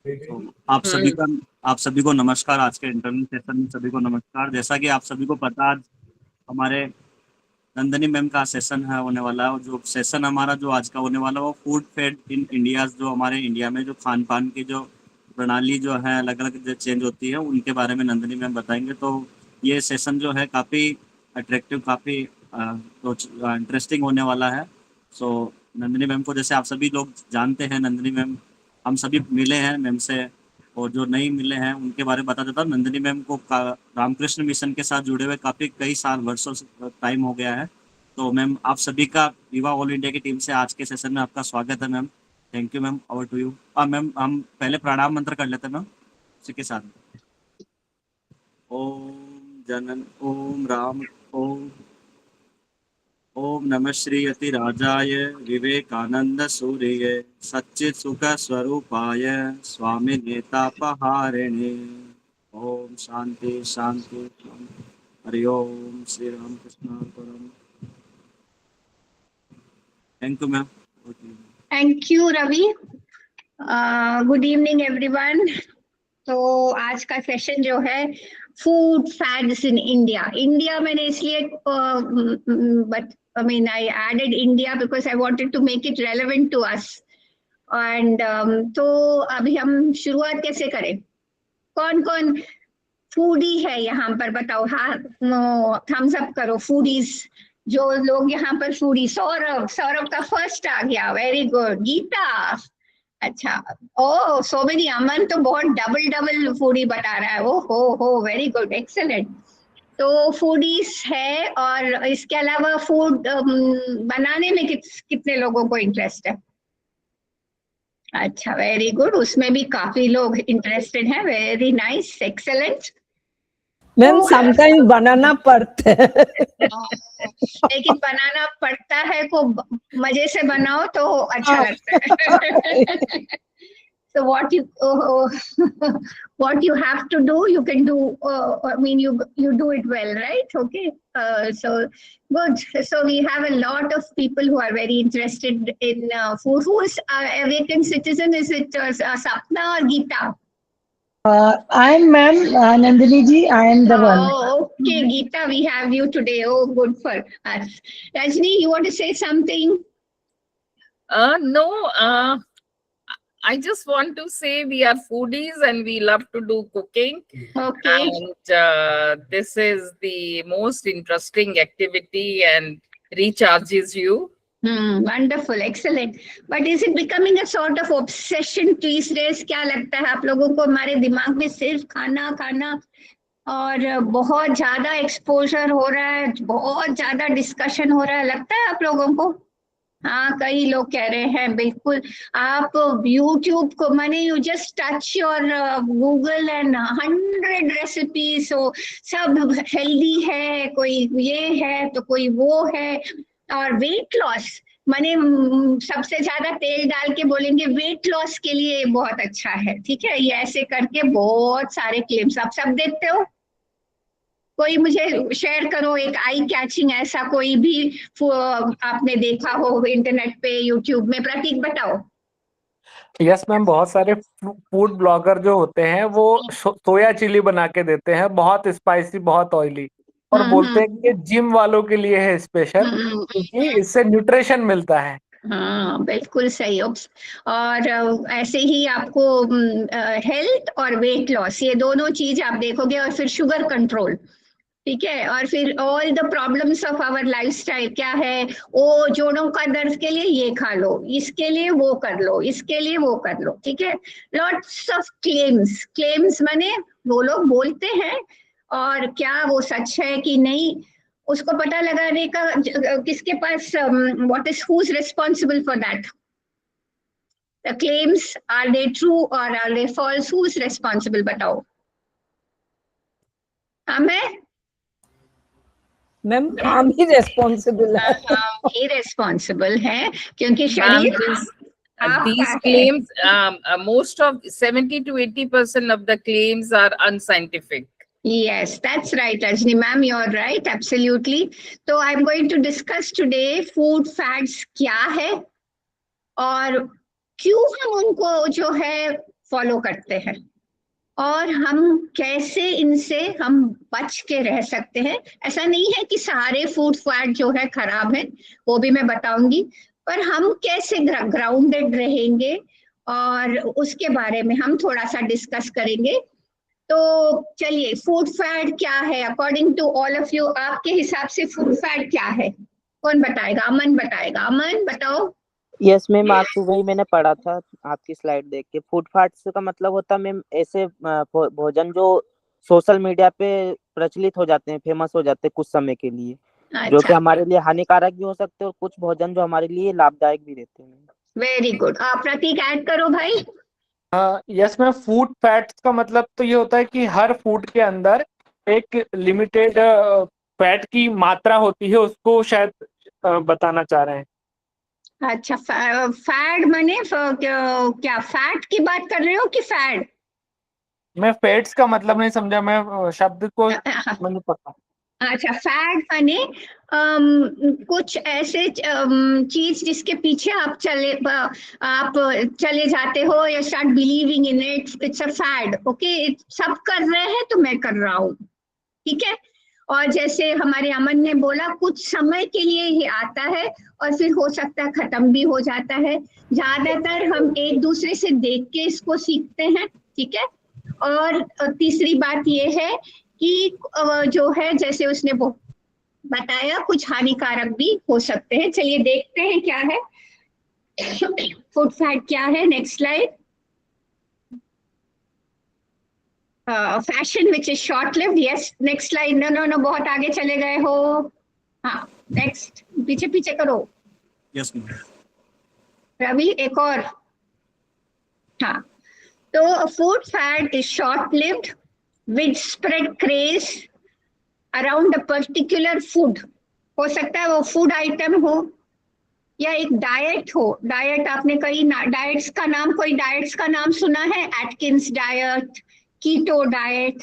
तो आप सभी को नमस्कार। आज के इंटरनेट सेशन में सभी को नमस्कार। जैसा कि आप सभी को पता, आज हमारे नंदनी मैम का सेशन है होने वाला है, और जो सेशन हमारा जो आज का होने वाला है वो फूड फेड इन इंडिया, जो हमारे इंडिया में जो खान पान की जो प्रणाली जो है अलग अलग जो चेंज होती है उनके बारे में नंदनी मैम बताएंगे। तो ये सेशन जो है काफ़ी अट्रैक्टिव, काफ़ी इंटरेस्टिंग होने वाला है। सो नंदनी मैम को जैसे आप सभी लोग जानते हैं, नंदनी मैम हम सभी मिले हैं मैम से, और जो नहीं मिले हैं उनके बारे में बता देता हूँ। नंदिनी मैम को रामकृष्ण मिशन के साथ जुड़े हुए काफ़ी कई साल वर्षों से टाइम हो गया है। तो मैम आप सभी का विवा ऑल इंडिया की टीम से आज के सेशन में आपका स्वागत है ma'am. Thank you ma'am, over to you. Ma'am हम पहले प्रणाम मंत्र कर लेते हैं मैम उसी के साथ। ओम जनन ओम राम ओम ओम नमः श्री यतिराजाय विवेकानंद सूर्य सच्चित सुख स्वरूपाय स्वामी नेतापहारिणे। ओम शांति शांति शांति। हरि ओम Shri Ram Krishna Param. Thank you ma'am. Thank you Ravi. Good evening everyone. तो आज का सेशन जो है food fads in India. India मैंने इसलिए but I mean I added India because I wanted to make it relevant to us. And तो अभी हम शुरुआत कैसे करें? कौन कौन फूडी है यहाँ पर बताओ? हाँ, थम्स अप करो फूडीज। जो लोग यहाँ पर फूडी। सौरभ, सौरभ का फर्स्ट आ गया, वेरी गुड। गीता, अच्छा। ओ सो मेनी। अमन तो बहुत डबल डबल फूडी बता रहा है। ओ हो, वेरी गुड, एक्सेलेंट। तो फूडीज है, और इसके अलावा फूड बनाने में कितने लोगों को इंटरेस्ट है? अच्छा, वेरी गुड, उसमें भी काफी लोग इंटरेस्टेड हैं। Very nice, excellent. Ma'am sometime बनाना पड़ता है लेकिन बनाना पड़ता है को मजे से बनाओ तो अच्छा लगता है। So what you have to do, you can do. I mean, you do it well, right? Okay. So good. So we have a lot of people who are very interested in food. Who is awakened citizen? Is it Sapna or Geeta? I am ma'am Nandini ji. I am the one. Oh, okay, Geeta, we have you today. Oh, good for us. Rajni, you want to say something? No. I just want to say we are foodies and we love to do cooking. Okay. And this is the most interesting activity and recharges you. Wonderful, excellent. But is it becoming a sort of obsession these days? क्या लगता है आप लोगों को? हमारे दिमाग में सिर्फ खाना खाना और बहुत ज्यादा एक्सपोजर हो रहा है, बहुत ज्यादा डिस्कशन हो रहा है, लगता है आप लोगों को? हाँ, कई लोग कह रहे हैं बिल्कुल। आप YouTube को माने you just touch your Google and 100 recipes, हो सब हेल्दी है, कोई ये है तो कोई वो है। और वेट लॉस माने सबसे ज्यादा तेल डाल के बोलेंगे वेट लॉस के लिए बहुत अच्छा है, ठीक है, ये ऐसे करके बहुत सारे क्लेम्स आप सब देखते हो। कोई मुझे शेयर करो एक आई कैचिंग ऐसा कोई भी आपने देखा हो इंटरनेट पे, यूट्यूब में। प्रतीक बताओ। यस मैम, बहुत सारे फूड ब्लॉगर जो होते हैं वो सोया चिली बना के देते हैं, बहुत स्पाइसी, बहुत ऑयली, और बोलते हैं कि जिम वालों के लिए है स्पेशल, क्योंकि इससे न्यूट्रिशन मिलता है। हाँ, बिल्कुल सही। और ऐसे ही आपको हेल्थ और वेट लॉस, ये दोनों चीज आप देखोगे, और फिर शुगर कंट्रोल, ठीक है, और फिर all the problems of our lifestyle क्या है, वो जोड़ों का दर्द के लिए ये खा लो, इसके लिए वो कर लो, इसके लिए वो कर लो, ठीक है। Lots of claims. क्लेम्स माने वो लोग बोलते हैं, और क्या वो सच है कि नहीं उसको पता लगाने का किसके पास, what is, who is responsible for that? The claims, are they true or are they false? Who is responsible बताओ? हमें मैम हम ही रेस्पॉन्सिबल है। हम ही रेस्पॉन्सिबल है, क्योंकि शरीर These claims, most of 70 to 80% of the claims are unscientific. Yes, that's right, Rajni ma'am, you're right, absolutely. So I'm going to discuss today food fads क्या है और क्यों हम उनको जो है फॉलो करते हैं और हम कैसे इनसे हम बच के रह सकते हैं। ऐसा नहीं है कि सारे फूड फैट जो है खराब है, वो भी मैं बताऊंगी, पर हम कैसे ग्राउंडेड रहेंगे और उसके बारे में हम थोड़ा सा डिस्कस करेंगे। तो चलिए, फूड फैट क्या है according to all of you? आपके हिसाब से फूड फैट क्या है? कौन बताएगा? अमन बताएगा। अमन बताओ। यस मैम, आज सुबह ही मैंने पढ़ा था आपकी स्लाइड देख के। फूड फाइट्स का मतलब होता है मैम ऐसे भोजन जो सोशल मीडिया पे प्रचलित हो जाते हैं, फेमस हो जाते हैं कुछ समय के लिए, जो कि अच्छा, हमारे लिए हानिकारक भी हो सकते हैं, और कुछ भोजन जो हमारे लिए लाभदायक भी रहते हैं। Very good. आप प्रतीक ऐड करो भाई। यस मैम, फूड फैट्स का मतलब तो ये होता है कि हर फूड के अंदर एक लिमिटेड फैट की मात्रा होती है, उसको शायद बताना चाह रहे हैं। अच्छा, फैट माने क्या फैट की बात कर रहे हो कि फैड? मैं फैट्स का मतलब नहीं समझा, मैं शब्द को मैंने पता। अच्छा, फैट माने कुछ ऐसे चीज जिसके पीछे आप चले जाते हो, या start believing in it, it's a fad. Okay, सब कर रहे हैं तो मैं कर रहा हूँ, ठीक है। और जैसे हमारे अमन ने बोला, कुछ समय के लिए ही आता है और फिर हो सकता है खत्म भी हो जाता है। ज्यादातर हम एक दूसरे से देख के इसको सीखते हैं, ठीक है। और तीसरी बात ये है कि जो है, जैसे उसने वो बताया, कुछ हानिकारक भी हो सकते हैं। चलिए देखते हैं क्या है फूड फैट क्या है। Next slide. Fashion which is short lived. Yes, next slide. No no no, बहुत आगे चले गए हो। हाँ, नेक्स्ट, पीछे पीछे करो। Yes ma'am. रवि, एक और। हाँ, तो food fat is short lived which spread craze around a particular food. हो सकता है वो फूड आइटम हो या एक डाइट हो। डाइट, आपने कई डाइट्स का नाम, कोई डाइट्स का नाम सुना है? एटकिंस डाइट, कीटो डाइट,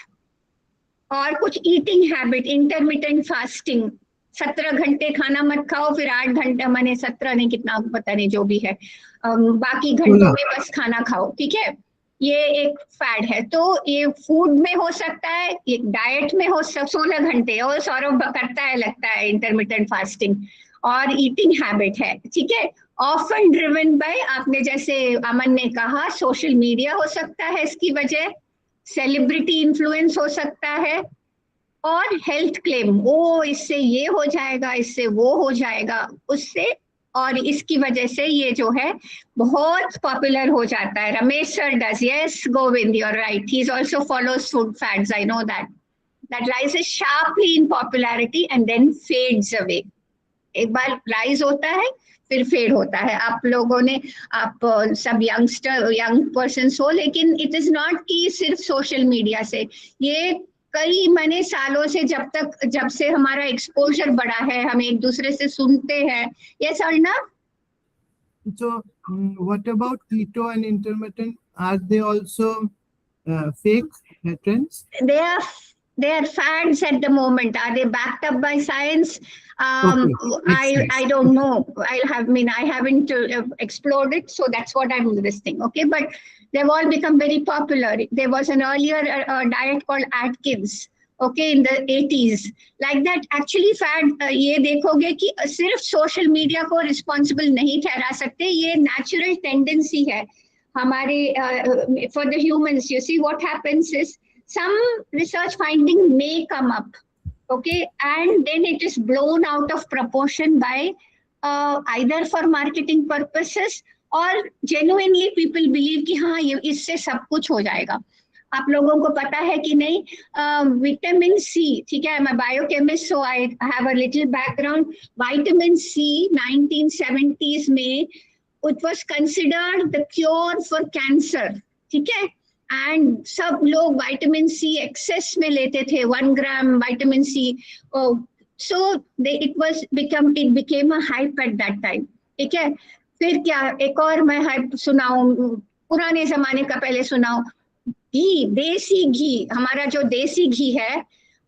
और कुछ ईटिंग हैबिट, इंटरमिटेंट फास्टिंग, 17 घंटे खाना मत खाओ, फिर 8 घंटे, माने 17 नहीं, कितना पता नहीं, जो भी है, बाकी घंटों में बस खाना खाओ, ठीक है। ये एक फैड है। तो ये फूड में हो सकता है, ये डाइट में हो सकता, 16 घंटे, और सौरभ करता है लगता है इंटरमिटेंट फास्टिंग, और ईटिंग हैबिट है, ठीक है। ऑफन ड्रिवन बाय, आपने जैसे अमन ने कहा, सोशल मीडिया हो सकता है इसकी वजह, सेलिब्रिटी इन्फ्लुएंस हो सकता है, और हेल्थ क्लेम, वो इससे ये हो जाएगा, इससे वो हो जाएगा, उससे, और इसकी वजह से ये जो है बहुत पॉपुलर हो जाता है। Ramesh sir does, yes Govind, you are right, he also follows food fads, I know that rises sharply in popularity and then fades away. एक बार राइज होता है फिर फेड होता है। आप लोगों ने, आप सब यंग पर्सन हो, लेकिन इट इज नॉट कि सिर्फ सोशल मीडिया से, ये कई महीने सालों से, जब से हमारा एक्सपोजर बढ़ा है, हम एक दूसरे से सुनते हैं। Yes Arnav? So, what about keto and intermittent? Are they also fake trends? They are fads at the moment. Are they backed up by science? Okay. I don't know. I haven't explored it, so that's what I'm listening. Okay, but they've all become very popular. There was an earlier diet called Atkins. Okay, in the 80s, like that. Actually, fad ये देखोगे कि सिर्फ social media को responsible नहीं ठहरा सकते, ये natural tendency है हमारे for the humans. You see, what happens is some research finding may come up, okay, and then it is blown out of proportion by either for marketing purposes or genuinely people believe कि हाँ, ये इससे सब कुछ हो जाएगा। आप लोगों को पता है कि नहीं, विटामिन सी, ठीक है, मैं biochemist, so I have a little background. Vitamin C 1970s में it was considered the cure for cancer, ठीक है, एंड सब लोग विटामिन सी एक्सेस में लेते थे, 1 gram vitamin C, so it became a hype at that time, ठीक है। फिर क्या, एक और मैं हाइप सुनाऊं, पुराने जमाने का पहले सुनाऊं, घी, देसी घी, हमारा जो देसी घी है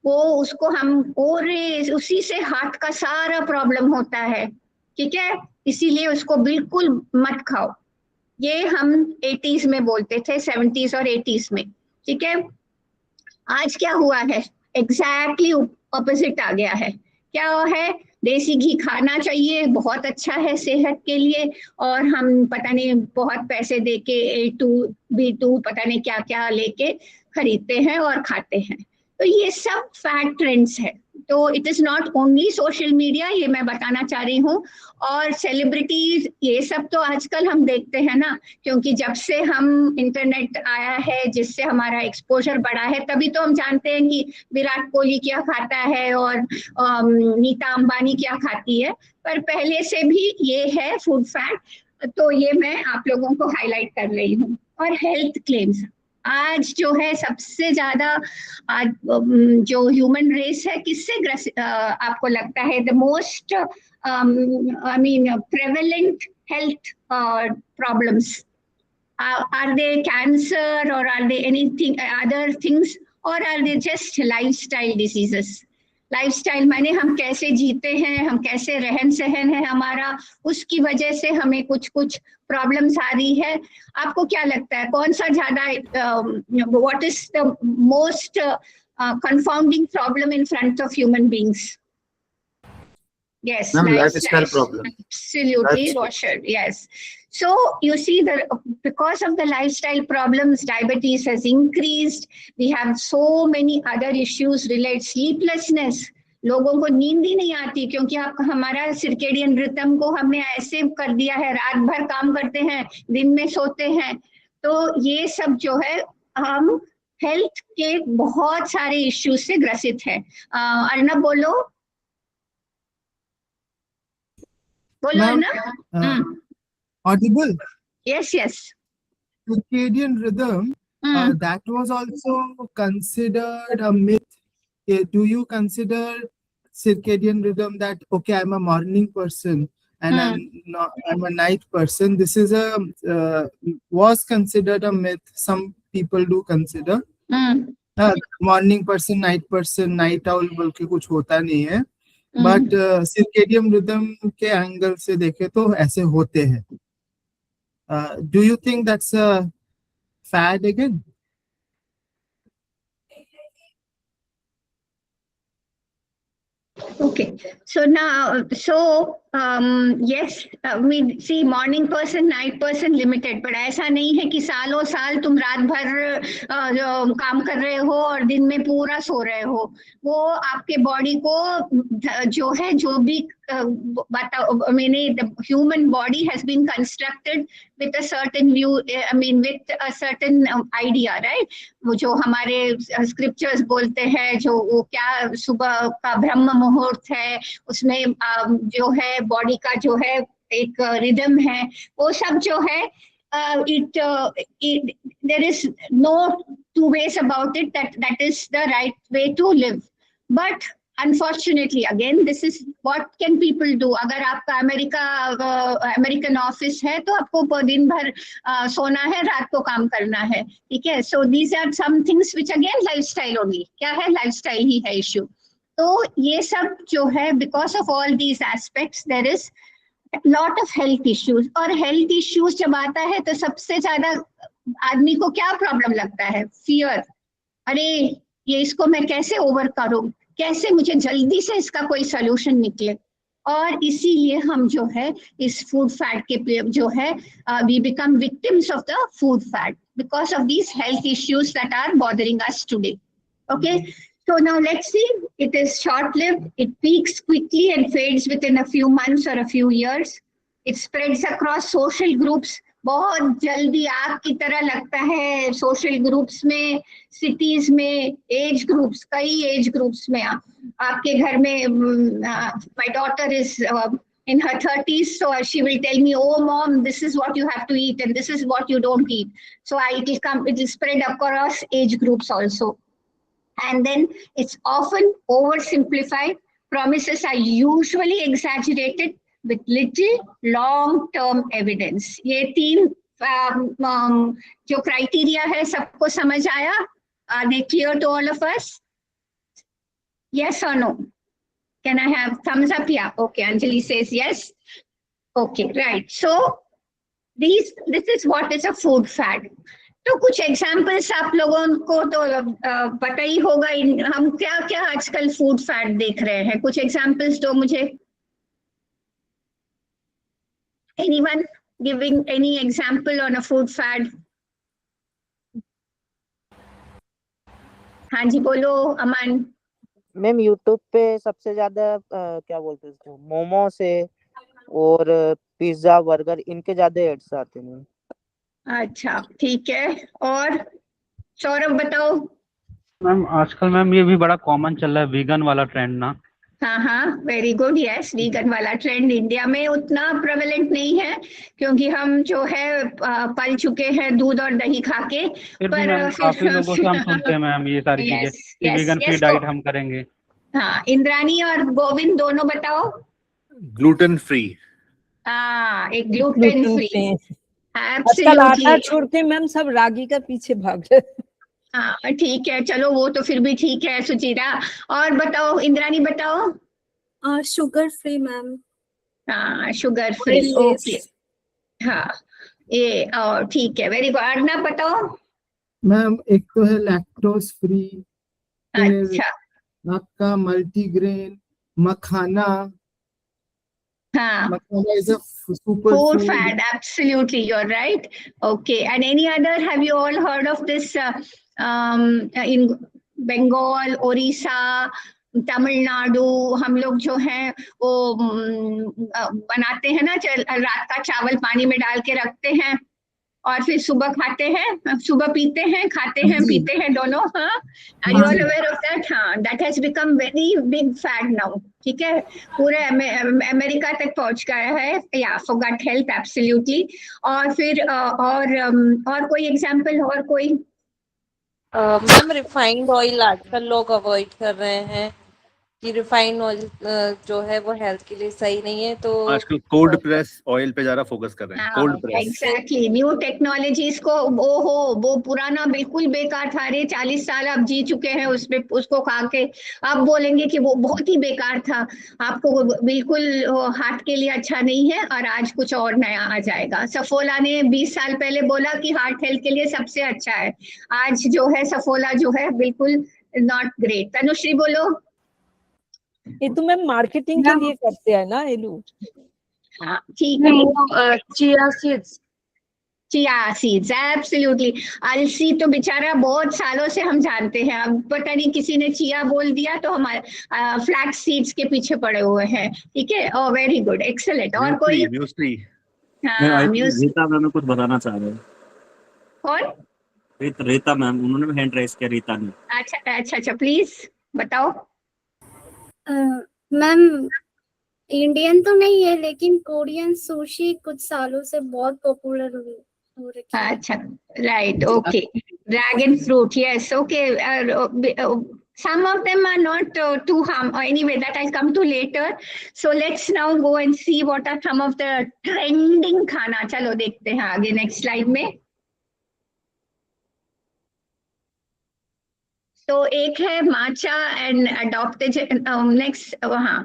वो, उसको हम उसी से हार्ट का सारा प्रॉब्लम होता है, ठीक है, इसीलिए उसको बिल्कुल मत खाओ। ये हम 80s में बोलते थे, 70s और 80s में, ठीक है। आज क्या हुआ है, एग्जैक्टली ऑपोजिट आ गया है। क्या है, देसी घी खाना चाहिए, बहुत अच्छा है सेहत के लिए, और हम पता नहीं बहुत पैसे देके A2 B2 पता नहीं क्या क्या लेके खरीदते हैं और खाते हैं। तो ये सब फैट ट्रेंड्स है। तो it is not only social media, ये मैं बताना चाह रही हूँ। और सेलिब्रिटीज ये सब तो आजकल हम देखते हैं ना, क्योंकि जब से हम इंटरनेट आया है, जिससे हमारा एक्सपोजर बढ़ा है, तभी तो हम जानते हैं कि विराट कोहली क्या खाता है और नीता अंबानी क्या खाती है। पर पहले से भी ये है फूड फैट, तो ये मैं आप लोगों को हाईलाइट कर रही हूँ। और हेल्थ क्लेम्स आज जो है सबसे ज्यादा, आज जो ह्यूमन रेस है किससे ग्रसित आपको लगता है, the most I mean prevalent health problems? Are they cancer, or are they anything other things, or are they just lifestyle diseases? Lifestyle माने हम कैसे जीते हैं, हम कैसे रहन सहन है हमारा, उसकी वजह से हमें कुछ कुछ प्रॉब्लम्स आ रही है। आपको क्या लगता है कौन सा ज्यादा, what is the most confounding problem in front of human beings? Yes, Ma'am, lifestyle problem. Absolutely, Roshan. Yes. So you see, because of the lifestyle problems, diabetes has increased. We have so many other issues related, sleeplessness. लोगों को नींद ही नहीं आती, क्योंकि आप हमारा circadian rhythm को हमने ऐसे कर दिया है, रात भर काम करते हैं, दिन में सोते हैं। तो ये सब जो है, हम हेल्थ के बहुत सारे इश्यूज से ग्रसित है। अर्नब बोलो, बोलो Ma'am, ना। audible? Yes, yes. Circadian rhythm, that was also considered a myth. Do you consider circadian rhythm that, okay, I'm a morning person and I'm a night person? This is was considered a myth. Some people do consider. Morning person, night owl बोल के कुछ होता नहीं है, but circadian rhythm के angle से देखे तो ऐसे होते हैं. Do you think that's a fad again? Okay, so now, yes, we see morning person, night person limited, but ऐसा नहीं है कि सालों साल तुम रात भर काम कर रहे हो और दिन में पूरा सो रहे हो। वो आपके बॉडी को जो है, जो भी the human body has been constructed with a certain view, I mean with a certain idea, right? वो जो हमारे स्क्रिप्चर्स बोलते हैं, जो वो क्या सुबह का ब्रह्म मुहूर्त है, उसमें जो है बॉडी का जो है एक रिदम है, वो सब जो है, there is no two ways about it, that is the right way to live. But unfortunately, again, this is what can people do. अगर आपका अमेरिकन ऑफिस है तो आपको दिन भर सोना है, रात को काम करना है, ठीक है। So these are some things which again lifestyle only, क्या है, lifestyle ही है issue। तो ये सब जो है, because of all these aspects, there is lot of health issues। और health issues जब आता है तो सबसे ज्यादा आदमी को क्या प्रॉब्लम लगता है, fear। अरे ये इसको मैं कैसे ओवर करूं, कैसे मुझे जल्दी से इसका कोई सोल्यूशन निकले। और इसीलिए हम जो है इस फूड फैट के जो है, we become victims of the food fad because of these health issues that are bothering us today. Okay, so now let's see, it is short lived, it peaks quickly and fades within a few months or a few years, it spreads across social groups, बहुत जल्दी आग की तरह लगता है social groups में, cities में, age groups, कई एज ग्रुप्स में। आपके घर में, my daughter is in her 30s, so she will tell me, oh mom, this is what you have to eat and this is what you don't eat. So it will spread across age groups also. And then it's often oversimplified, promises are usually exaggerated with little long-term evidence. ये तीन जो criteria है, सबको समझ आया? Are they clear to all of us? Yes or no? Can I have thumbs up? Yeah. Okay, Anjali says yes. Okay, right. So this is what is a food fad. तो कुछ examples आप लोगों को तो पता ही होगा, हम क्या क्या आजकल फूड फैड देख रहे हैं, कुछ एग्जांपल्स दो मुझे। Anyone giving any example on a food fad? हाँ जी बोलो अमन। मैम यूट्यूब पे सबसे ज्यादा क्या बोलते हैं उसको, मोमो से और पिज्जा बर्गर, इनके ज्यादा एड्स आते हैं मैम। अच्छा ठीक है, और सौरभ बताओ। मैम आजकल मैम ये भी बड़ा कॉमन चल रहा है वीगन वाला ट्रेंड ना। हाँ हाँ, वेरी गुड, यस, वीगन वाला ट्रेंड इंडिया में उतना प्रेवलेंट नहीं है क्योंकि हम जो है पल चुके हैं दूध और दही खा के। फिर भी पर मैम काफी लोगों से हम सुनते हैं मैम ये सारी चीजें यस कि yes vegan free yes, diet हम करेंगे। हाँ इंद्रानी और गोविंद दोनों बताओ। Gluten free. हाँ, एक ग्लूटेन फ्री, आजकल आटा एब्सोल्युटली। छोड़ के मैम सब रागी का पीछे भाग रहे। हाँ ठीक है, चलो वो तो फिर भी ठीक है सुचिता। और बताओ इंद्रानी बताओ। Sugar free ma'am. हाँ शुगर फ्री, ओके। हाँ ये और ठीक है, वेरी गुड। अर्णव बताओ। मैम एक तो है लैक्टोज फ्री, फिर अच्छा आपका मल्टीग्रेन मखाना। हाँ, makhana is a super food food. fad, absolutely, you're right. Okay, and any other, have you all heard of this in Bengal, Orissa, Tamil Nadu? हम लोग जो हैं वो बनाते हैं ना, रात का चावल पानी में डाल के रखते हैं और फिर सुबह खाते हैं, सुबह पीते हैं, खाते हैं पीते हैं दोनों। हाँ, are you all aware of that? हाँ, that has become very big fad now. ठीक है, पूरे अमेरिका तक पहुंच गया है, या फॉर गट हेल्थ, एब्सोल्युटली। और फिर और कोई एग्जांपल, और कोई? मैम रिफाइंड ऑयल आजकल लोग अवॉइड कर रहे हैं कि रिफाइंड ऑयल जो है वो हेल्थ के लिए सही नहीं है, तो आजकल कोल्ड प्रेस ऑयल पे ज्यादा फोकस कर रहे हैं। Cold press exactly, new technologies को, वो पुराना बिल्कुल बेकार था रे, 40 साल अब जी चुके हैं उसमें, उसको खा के अब बोलेंगे कि वो बहुत ही बेकार था, आपको बिल्कुल हार्ट के लिए अच्छा नहीं है, और आज कुछ और नया आ जाएगा। सफोला ने 20 साल पहले बोला कि हार्ट हेल्थ के लिए सबसे अच्छा है, आज जो है सफोला जो है बिल्कुल नॉट ग्रेट। तनुश्री बोलो। ये तो मैम मार्केटिंग के लिए करते हैं ना ये लोग। हाँ ठीक है, chia seeds. Chia seeds, absolutely. अलसी तो बेचारा बहुत सालों से हम जानते हैं, अब पता नहीं किसी ने चिया बोल दिया तो हमारे फ्लैक्स सीड्स के पीछे पड़े हुए हैं। ठीक है, ओ वेरी गुड, एक्सेलेंट। और कोई? म्यूस्ली। हाँ, म्यूस्ली। रीता मैम कुछ बताना चाह रहे हैं। कौन? रीता मैम, उन्होंने हैंड रेस किया, रीता ने। अच्छा अच्छा अच्छा, प्लीज बताओ। मैम इंडियन तो नहीं है लेकिन कोरियन सुशी कुछ सालों से बहुत पॉपुलर हो रखी है। अच्छा, right, okay. Dragon fruit, yes, okay. Some of them are not too harm. Anyway, that I'll come to later. So let's now go and see what are some of the trending खाना। चलो देखते हैं आगे next slide में। तो एक है माचा and अडोप्टोजेन, next हाँ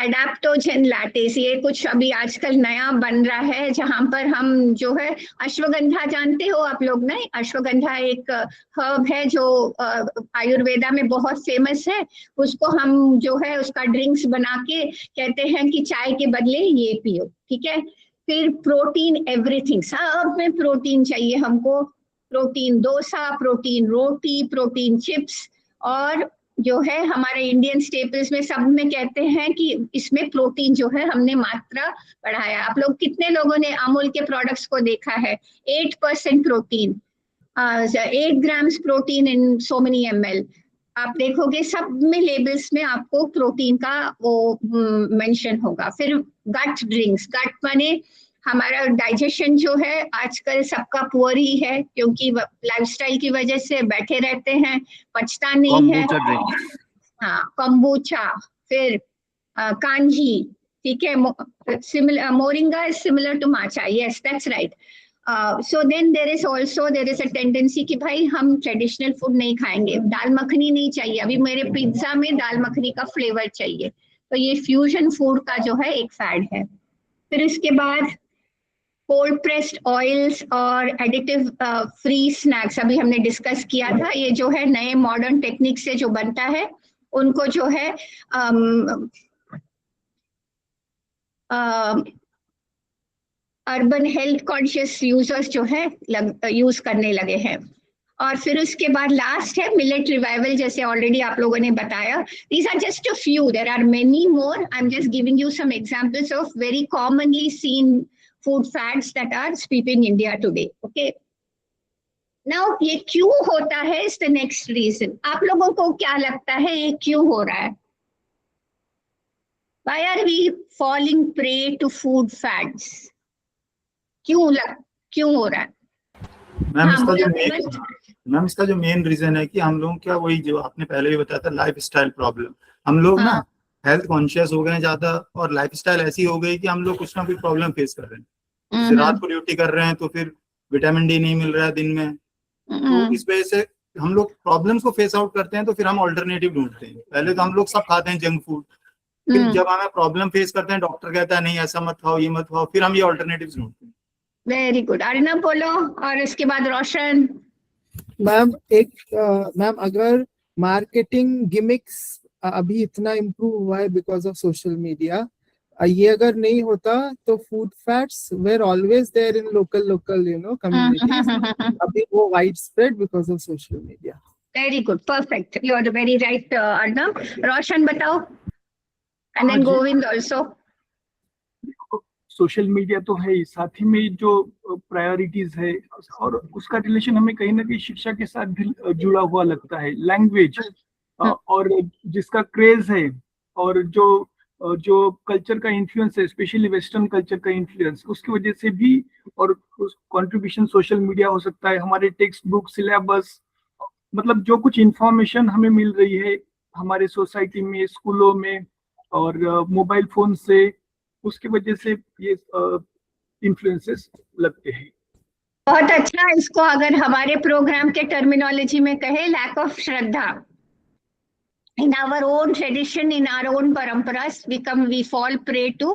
एडाप्टोजेन लैटेस, ये कुछ अभी आजकल नया बन रहा है, जहां पर हम जो है अश्वगंधा, जानते हो आप लोग? नहीं, अश्वगंधा एक हर्ब है जो आयुर्वेदा में बहुत फेमस है, उसको हम जो है उसका ड्रिंक्स बना के कहते हैं कि चाय के बदले ये पियो। ठीक है, फिर प्रोटीन, एवरीथिंग, सब में प्रोटीन चाहिए हमको, प्रोटीन डोसा, प्रोटीन रोटी, प्रोटीन चिप्स, और जो है हमारे इंडियन स्टेपल्स में सब में कहते हैं कि इसमें प्रोटीन जो है हमने मात्रा बढ़ाया। आप लोग कितने लोगों ने अमूल के प्रोडक्ट्स को देखा है? 8% प्रोटीन, 8 ग्राम्स प्रोटीन इन सो मेनी ml। आप देखोगे सब में लेबल्स में आपको प्रोटीन का वो मेंशन होगा। फिर गट ड्रिंक्स, गट माने हमारा डाइजेशन जो है आजकल सबका पुअर ही है, क्योंकि लाइफस्टाइल की वजह से बैठे रहते हैं, पचता नहीं है। हाँ, कम्बूचा, फिर कांजी, ठीक है, similar, moringa is similar to matcha, yes that's right. So then there is a tendency कि भाई हम ट्रेडिशनल फूड नहीं खाएंगे, दाल मखनी नहीं चाहिए, अभी मेरे पिज्जा में दाल मखनी का फ्लेवर चाहिए, तो ये फ्यूजन फूड का जो है एक फैड है। फिर इसके बाद कोल्ड प्रेस्ड ऑयल्स और एडिटिव फ्री स्नैक्स अभी हमने डिस्कस किया था। ये जो है नए मॉडर्न टेक्निक से जो बनता है उनको जो है अर्बन हेल्थ कॉन्शियस यूजर्स जो है यूज करने लगे हैं। और फिर उसके बाद लास्ट है मिलेट रिवाइवल, जैसे ऑलरेडी आप लोगों ने बताया। These are just a few, there are many more. I'm just giving you some examples of very commonly seen food fads that are sweeping India today. Okay. Now ये क्यों होता है is the next reason. आप लोगों को क्या लगता है ये क्यों हो रहा है? Why are we falling prey to food fads? क्यों हो रहा है? मैम इसका जो मेन रीजन है कि हम लोग क्या, वही जो आपने पहले भी बताया था, लाइफस्टाइल प्रॉब्लम। हम लोग ना हेल्थ कॉन्शियस हो गए ज्यादा, और लाइफस्टाइल ऐसी हो गई कि हम लोग कुछ ना कुछ प्रॉब्लम फेस कर रहे हैं। जैसे रात को ड्यूटी कर रहे हैं तो फिर विटामिन डी नहीं मिल रहा है दिन में, तो इस वजह से हम लोग प्रॉब्लम्स को फेस आउट करते हैं। तो फिर हम ऑल्टरनेटिव ढूंढते हैं। पहले तो हम लोग सब खाते हैं जंक फूड, फिर जब हमें प्रॉब्लम फेस करते हैं डॉक्टर कहता है नहीं ऐसा मत खाओ, ये मत खाओ, फिर हम ये ऑल्टरनेटिव ढूंढते हैं। Very good. अर्नब बोलो, और इसके बाद रोशन। मैम मैम अगर मार्केटिंग गिमिक्स अभी इतना इम्प्रूव हुआ है बिकॉज ऑफ सोशल मीडिया, ये अगर नहीं होता तो food fats were always there in local communities. अभी वो wide spread because of social media. Very good, perfect, you are very right Arnab. Roshan बताओ, and then Govind also. Social media तो है ही, साथ ही में जो प्रायोरिटीज है और उसका रिलेशन हमें कहीं ना कहीं शिक्षा के साथ भी जुड़ा हुआ लगता है। लैंग्वेज और जिसका क्रेज है, और जो कल्चर का इन्फ्लुएंस है, स्पेशली वेस्टर्न कल्चर का इन्फ्लुएंस, उसकी वजह से भी, और कंट्रीब्यूशन सोशल मीडिया हो सकता है। हमारे टेक्स्ट बुक, सिलेबस, मतलब जो कुछ इंफॉर्मेशन हमें मिल रही है हमारे सोसाइटी में, स्कूलों में और मोबाइल फोन से, उसकी वजह से ये इन्फ्लुएंसेस लगते हैं। बहुत अच्छा। इसको अगर हमारे प्रोग्राम के टर्मिनोलॉजी में कहे, लैक ऑफ श्रद्धा in our own tradition, in our own परंपरास, we fall prey to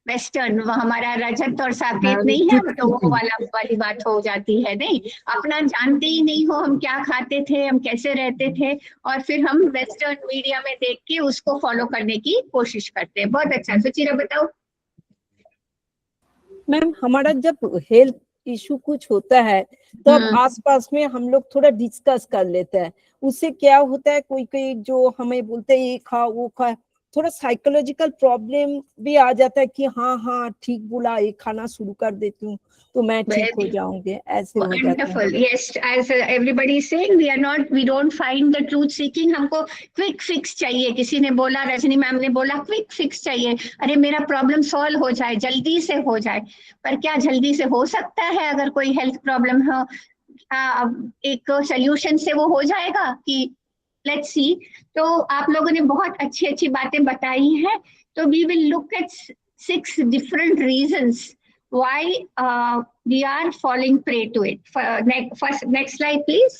western. हमारा रजत और साकेत नहीं है तो वो वाली बात हो जाती है। नहीं, अपना जानते ही नहीं हो हम क्या खाते थे, हम कैसे रहते थे, और फिर हम वेस्टर्न मीडिया में देख के उसको फॉलो करने की कोशिश करते हैं। बहुत अच्छा। सुचिरा बताओ। मैम हमारा जब हेल्थ इशू कुछ होता है तो अब आसपास में हम लोग थोड़ा डिस्कस कर लेते हैं। उससे क्या होता है, कोई कोई जो हमें बोलते हैं ये खा वो खा, थोड़ा साइकोलॉजिकल प्रॉब्लम भी आ जाता है कि हाँ ठीक बोला, ये खाना शुरू कर देती हूँ तो मैं ठीक हो जाऊंगी, ऐसे हो जाता है। Yes, as everybody is saying, we don't find the truth seeking. हमको क्विक फिक्स चाहिए। किसी ने बोला, रजनी मैम ने बोला क्विक फिक्स चाहिए, अरे मेरा प्रॉब्लम सॉल्व हो जाए, जल्दी से हो जाए। पर क्या जल्दी से हो सकता है? अगर कोई हेल्थ प्रॉब्लम हो, एक सोल्यूशन से वो हो जाएगा कि लेट्स सी। तो आप लोगों ने बहुत अच्छी अच्छी बातें बताई हैं। तो we will look at 6 different reasons why we are falling prey to it. Next slide, please.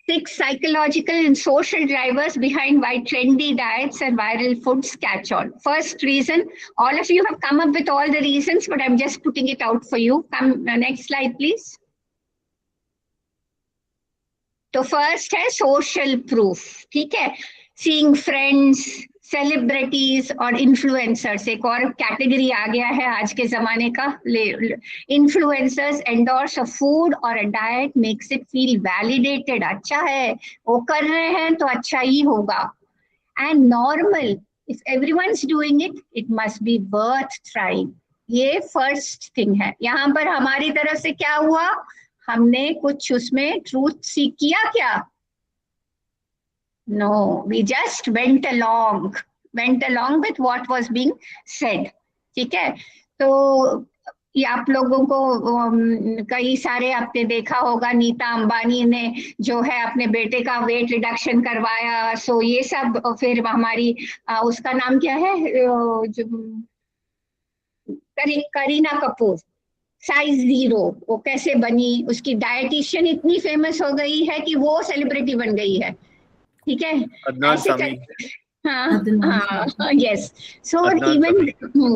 6 psychological and social drivers behind why trendy diets and viral foods catch on. First reason, all of you have come up with all the reasons, but I'm just putting it out for you. Next slide, please. तो first है social proof. ठीक है, seeing friends, celebrities और influencers, एक और category आ गया है आज के जमाने का। इन्फ्लुएंसर्स एंडोर्स अ फूड और a diet makes it feel validated. अच्छा है, वो कर रहे हैं तो अच्छा ही होगा, and normal. If everyone is doing it, it must be worth trying. ये फर्स्ट थिंग है। यहाँ पर हमारी तरफ से क्या हुआ, हमने कुछ उसमें ट्रूथ सीख किया क्या? No, we just went along with what was being said. ठीक है, तो ये आप लोगों को कई सारे आपने देखा होगा, नीता अंबानी ने जो है अपने बेटे का वेट रिडक्शन करवाया। सो ये सब, फिर हमारी उसका नाम क्या है, करीना कपूर, साइज 0, वो कैसे बनी? उसकी डाइटिशियन इतनी फेमस हो गई है कि वो सेलिब्रिटी बन गई है। ठीक है, Yes. So even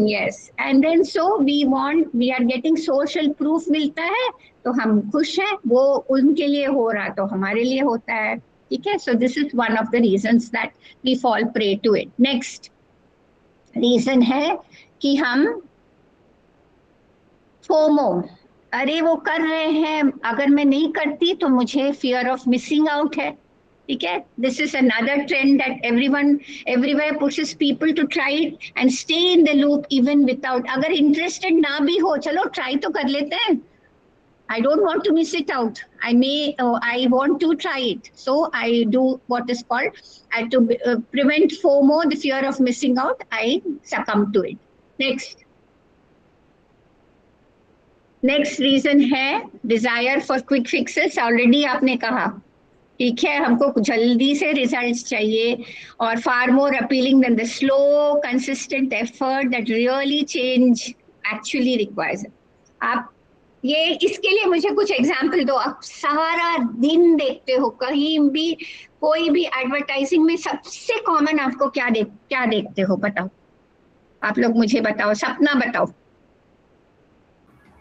yes, and then so we are getting social proof मिलता है तो हम खुश हैं, वो उनके लिए हो रहा तो हमारे लिए होता है, ठीक है. So this is one of the reasons that we fall prey to it. Next reason है कि हम FOMO, अरे वो कर रहे हैं, अगर मैं नहीं करती तो मुझे fear of missing out है, ठीक है. This is another trend that everywhere pushes people to try it and stay in the loop even without, अगर interested ना भी हो, चलो try तो कर लेते हैं. I don't want to miss it out. I want to try it. So I do what is called, to prevent FOMO, the fear of missing out, I succumb to it. Next reason है desire for quick fixes. Already आपने कहा, ठीक है, हमको जल्दी से results चाहिए, और far more appealing than the slow consistent effort that really change actually requires. आप ये इसके लिए मुझे कुछ एग्जाम्पल दो. आप सारा दिन देखते हो, कहीं भी कोई भी एडवर्टाइजिंग में सबसे कॉमन आपको क्या देखते हो, बताओ आप लोग, मुझे बताओ, सपना बताओ.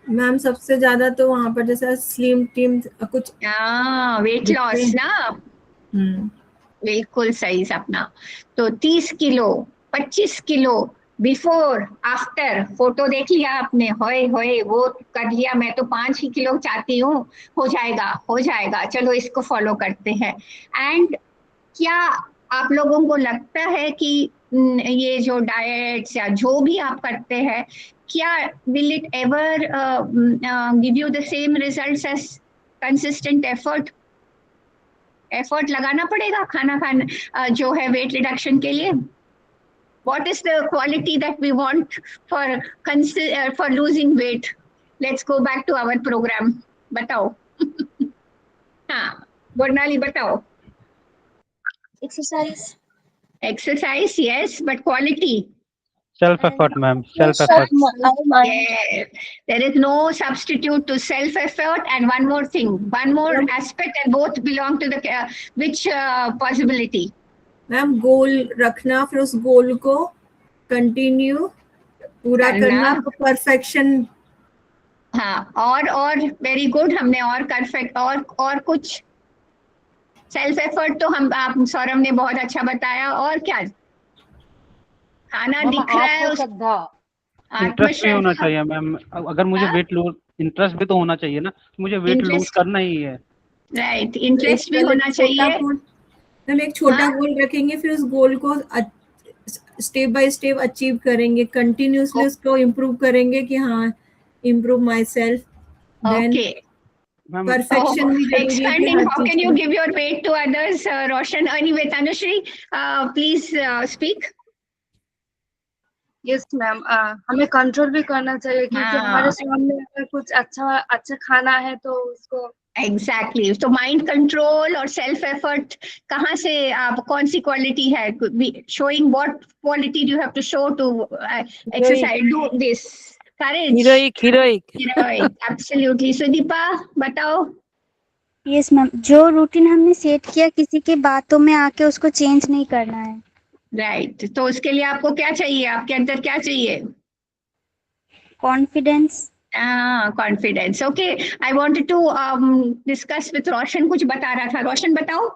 मैम सबसे ज्यादा तो वहाँ पर जैसा स्लिम टीम कुछ वेट लॉस ना, बिल्कुल सही सपना. तो 30 kilo 25 kilo before after photo देख लिया आपने, होए होए वो कर लिया, मैं तो 5 ही किलो चाहती हूँ, हो जाएगा, चलो इसको फॉलो करते हैं. एंड क्या आप लोगों को लगता है कि ये जो डाइट्स या जो भी आप करते हैं, क्या will it ever give you the same results as consistent effort? Effort लगाना पड़ेगा खाना जो है वेट रिडक्शन के लिए. What is the quality that we want for losing weight? Let's go back to our program. बताओ. हाँ, वर्णाली बताओ. Exercise, yes, but quality. Self-effort, ma'am. Self-effort. Yes. There is no substitute to self-effort. And one more aspect, and both belong to the which possibility? Ma'am goal रखना, फिर उस गोल को continue पूरा करना, perfection. हाँ, और वेरी गुड, हमने और परफेक्ट और कुछ सेल्फ एफर्ट तो आप सौरभ ने बहुत अच्छा बताया. और क्या? खाना दिख रहा है, इंटरेस्ट भी होना चाहिए मैम. अगर मुझे वेट लूज, इंटरेस्ट भी तो होना चाहिए ना, मुझे वेट लूज करना ही है. राइट, इंटरेस्ट भी होना चाहिए. हम एक छोटा गोल रखेंगे, फिर उस गोल को स्टेप बाय स्टेप अचीव करेंगे, कंटिन्यूअसली उसको इम्प्रूव करेंगे कि हाँ, improve my self. Okay, perfection expanding. How can you give your weight to others? Roshan, anyway, Tanushree, please speak. Yes ma'am, हमें कंट्रोल भी करना चाहिए, क्योंकि हमारे सामने अगर कुछ अच्छा खाना है तो उसको एग्जैक्टली. तो माइंड कंट्रोल और सेल्फ एफर्ट कहाँ से, आप कौन सी क्वालिटी है, showing what quality do you have to show to exercise, do this, courage, heroic. Absolutely. Sudipa बताओ. यस मैम, जो रूटीन हमने सेट किया, किसी की बातों में आके उसको चेंज नहीं करना है. राइट. तो उसके लिए आपको क्या चाहिए, आपके अंदर क्या चाहिए? Confidence. Confidence. Okay, I wanted to discuss with Roshan. कुछ बता रहा था, रोशन बताओ.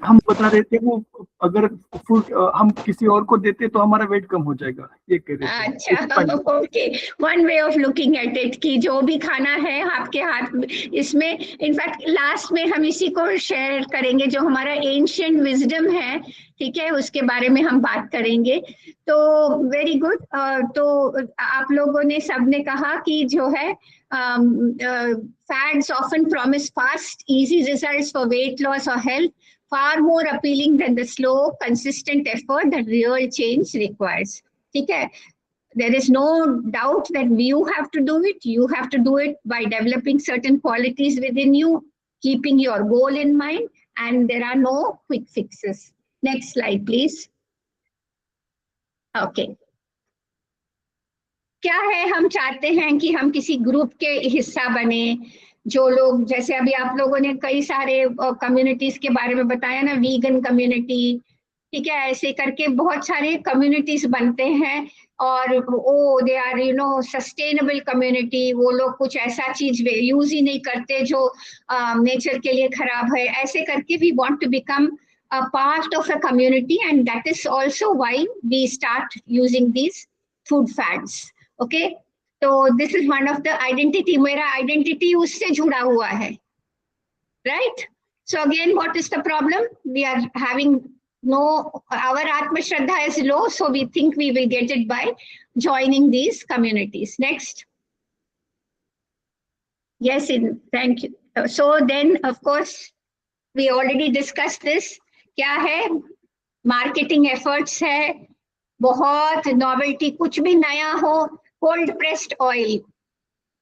हम बता रहे थे वो अगर फूड हम किसी और को देते तो हमारा वेट कम हो जाएगा, ये कह रहे थे. अच्छा, okay. One way of looking at it कि जो भी खाना है आपके हाथ में, इसमें इनफैक्ट लास्ट में हम इसी को शेयर करेंगे, जो हमारा एंशिएंट विजडम है, ठीक है, उसके बारे में हम बात करेंगे. तो वेरी गुड. तो आप लोगों ने सबने कहा कि जो है fads often promise fast, easy results for weight loss or health, far more appealing than the slow, consistent effort that real change requires. ठीक है? There is no doubt that you have to do it. You have to do it by developing certain qualities within you, keeping your goal in mind, and there are no quick fixes. Next slide, please. Okay. क्या है, हम चाहते हैं कि हम किसी group के हिस्सा बने, जो लोग, जैसे अभी आप लोगों ने कई सारे कम्युनिटीज के बारे में बताया ना, वीगन कम्युनिटी, ठीक है, ऐसे करके बहुत सारे कम्युनिटीज बनते हैं और ओ दे आर सस्टेनेबल कम्युनिटी, वो लोग कुछ ऐसा चीज यूज ही नहीं करते जो नेचर के लिए खराब है, ऐसे करके we want to become a part of a community, and that is also why we start using these food fads. Okay, so this is one of the identity, मेरा identity उससे जुड़ा हुआ है, right? So again, what is the problem? We are having our Atma Shraddha is low, so we think we will get it by joining these communities. Next. Yes, thank you. So then, of course, we already discussed this. क्या है? Marketing efforts है, बहुत novelty, कुछ भी नया हो, cold pressed oil,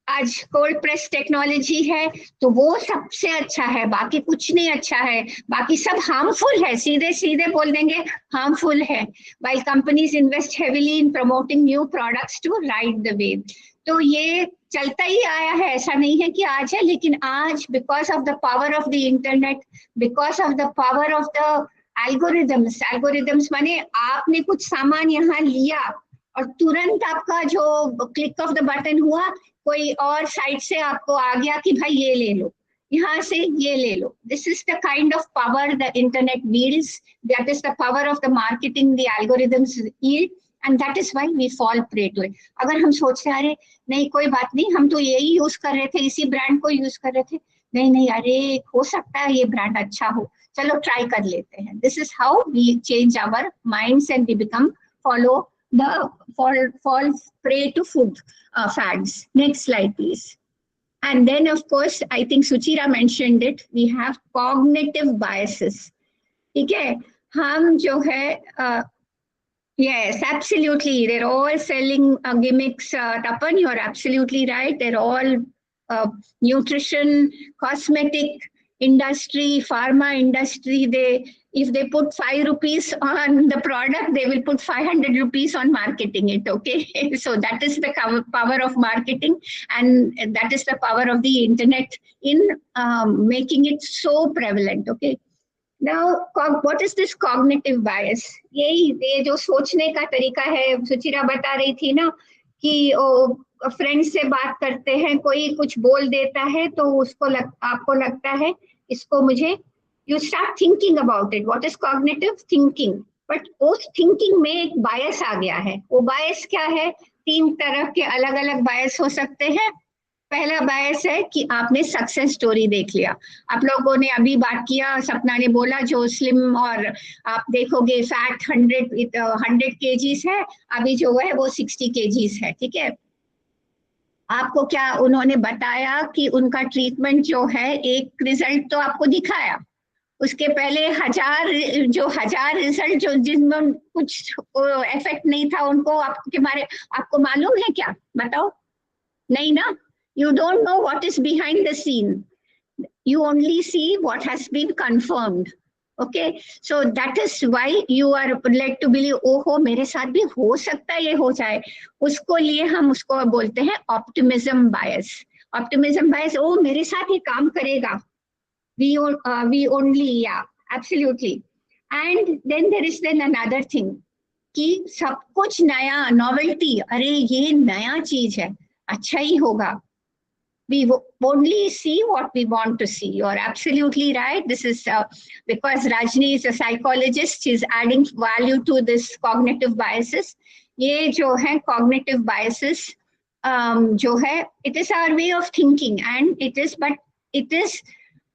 आज cold press technology है तो वो सबसे अच्छा है, बाकी कुछ नहीं अच्छा है, बाकी सब हार्मफुल है, सीधे सीधे बोल देंगे हार्मफुल है. while companies invest heavily in promoting new products to ride the wave. तो ये चलता ही आया है, ऐसा नहीं है कि आज है, लेकिन आज because of the power of the internet, because of the power of the algorithms माने आपने कुछ सामान यहाँ लिया और तुरंत आपका जो क्लिक ऑफ द बटन हुआ, कोई और साइट से आपको आ गया कि भाई ये ले लो, यहाँ से ये ले लो. This is the kind of power the internet wields, that is the power of the marketing the algorithms yield, and that is why we fall prey to it. अगर हम सोचते अरे नहीं कोई बात नहीं, हम तो यही यूज कर रहे थे, इसी ब्रांड को यूज कर रहे थे, नहीं नहीं अरे हो सकता है ये ब्रांड अच्छा हो, चलो ट्राई कर लेते हैं. This is how we change our minds and we become follow the fall prey to food fads. Next slide, please. And then, of course, I think Suchira mentioned it. We have cognitive biases. Okay, हम जो है yes, absolutely. They're all selling gimmicks. Tapan, you're absolutely right. They're all nutrition, cosmetic industry, pharma industry. If they put 5 rupees on the product, they will put 500 rupees on marketing it. Okay, so that is the power of marketing, and that is the power of the internet in making it so prevalent. Okay. Now, what is this cognitive bias? ये जो सोचने का तरीका है, सुचिरा बता रही थी ना कि फ्रेंड से बात करते हैं, कोई कुछ बोल देता है तो उसको आपको लगता है इसको मुझे, you start thinking about it. What is cognitive thinking? But उस thinking में एक bias आ गया है. वो bias क्या है? 3 तरह के अलग अलग bias हो सकते हैं. पहला बायस है कि आपने सक्सेस स्टोरी देख लिया. आप लोगों ने अभी बात किया, सपना ने बोला जो स्लिम, और आप देखोगे फैट 100 केजीज है, अभी जो है वो 60 केजीज है. ठीक है, आपको क्या उन्होंने बताया कि उनका ट्रीटमेंट जो है एक रिजल्ट तो आपको दिखाया, उसके पहले 1000 रिजल्ट जो जिनमें कुछ इफेक्ट नहीं था उनको आपको मालूम है क्या? बताओ. नहीं ना. You don't know what is behind the scene. You only see what has been confirmed. Okay, so that is why you are led to believe, ओहो मेरे साथ भी हो सकता है ये हो जाए. उसको लिए हम उसको बोलते हैं optimism bias. Optimism bias, ओ मेरे साथ ये काम करेगा. We only, yeah, absolutely. And then there is then another thing कि सब कुछ नया, novelty, अरे ये नया चीज है, अच्छा ही होगा. We only see what we want to see. You're absolutely right. This is because Rajni is a psychologist. She's adding value to this cognitive biases. ये जो है cognitive biases जो है, it is our way of thinking, and it is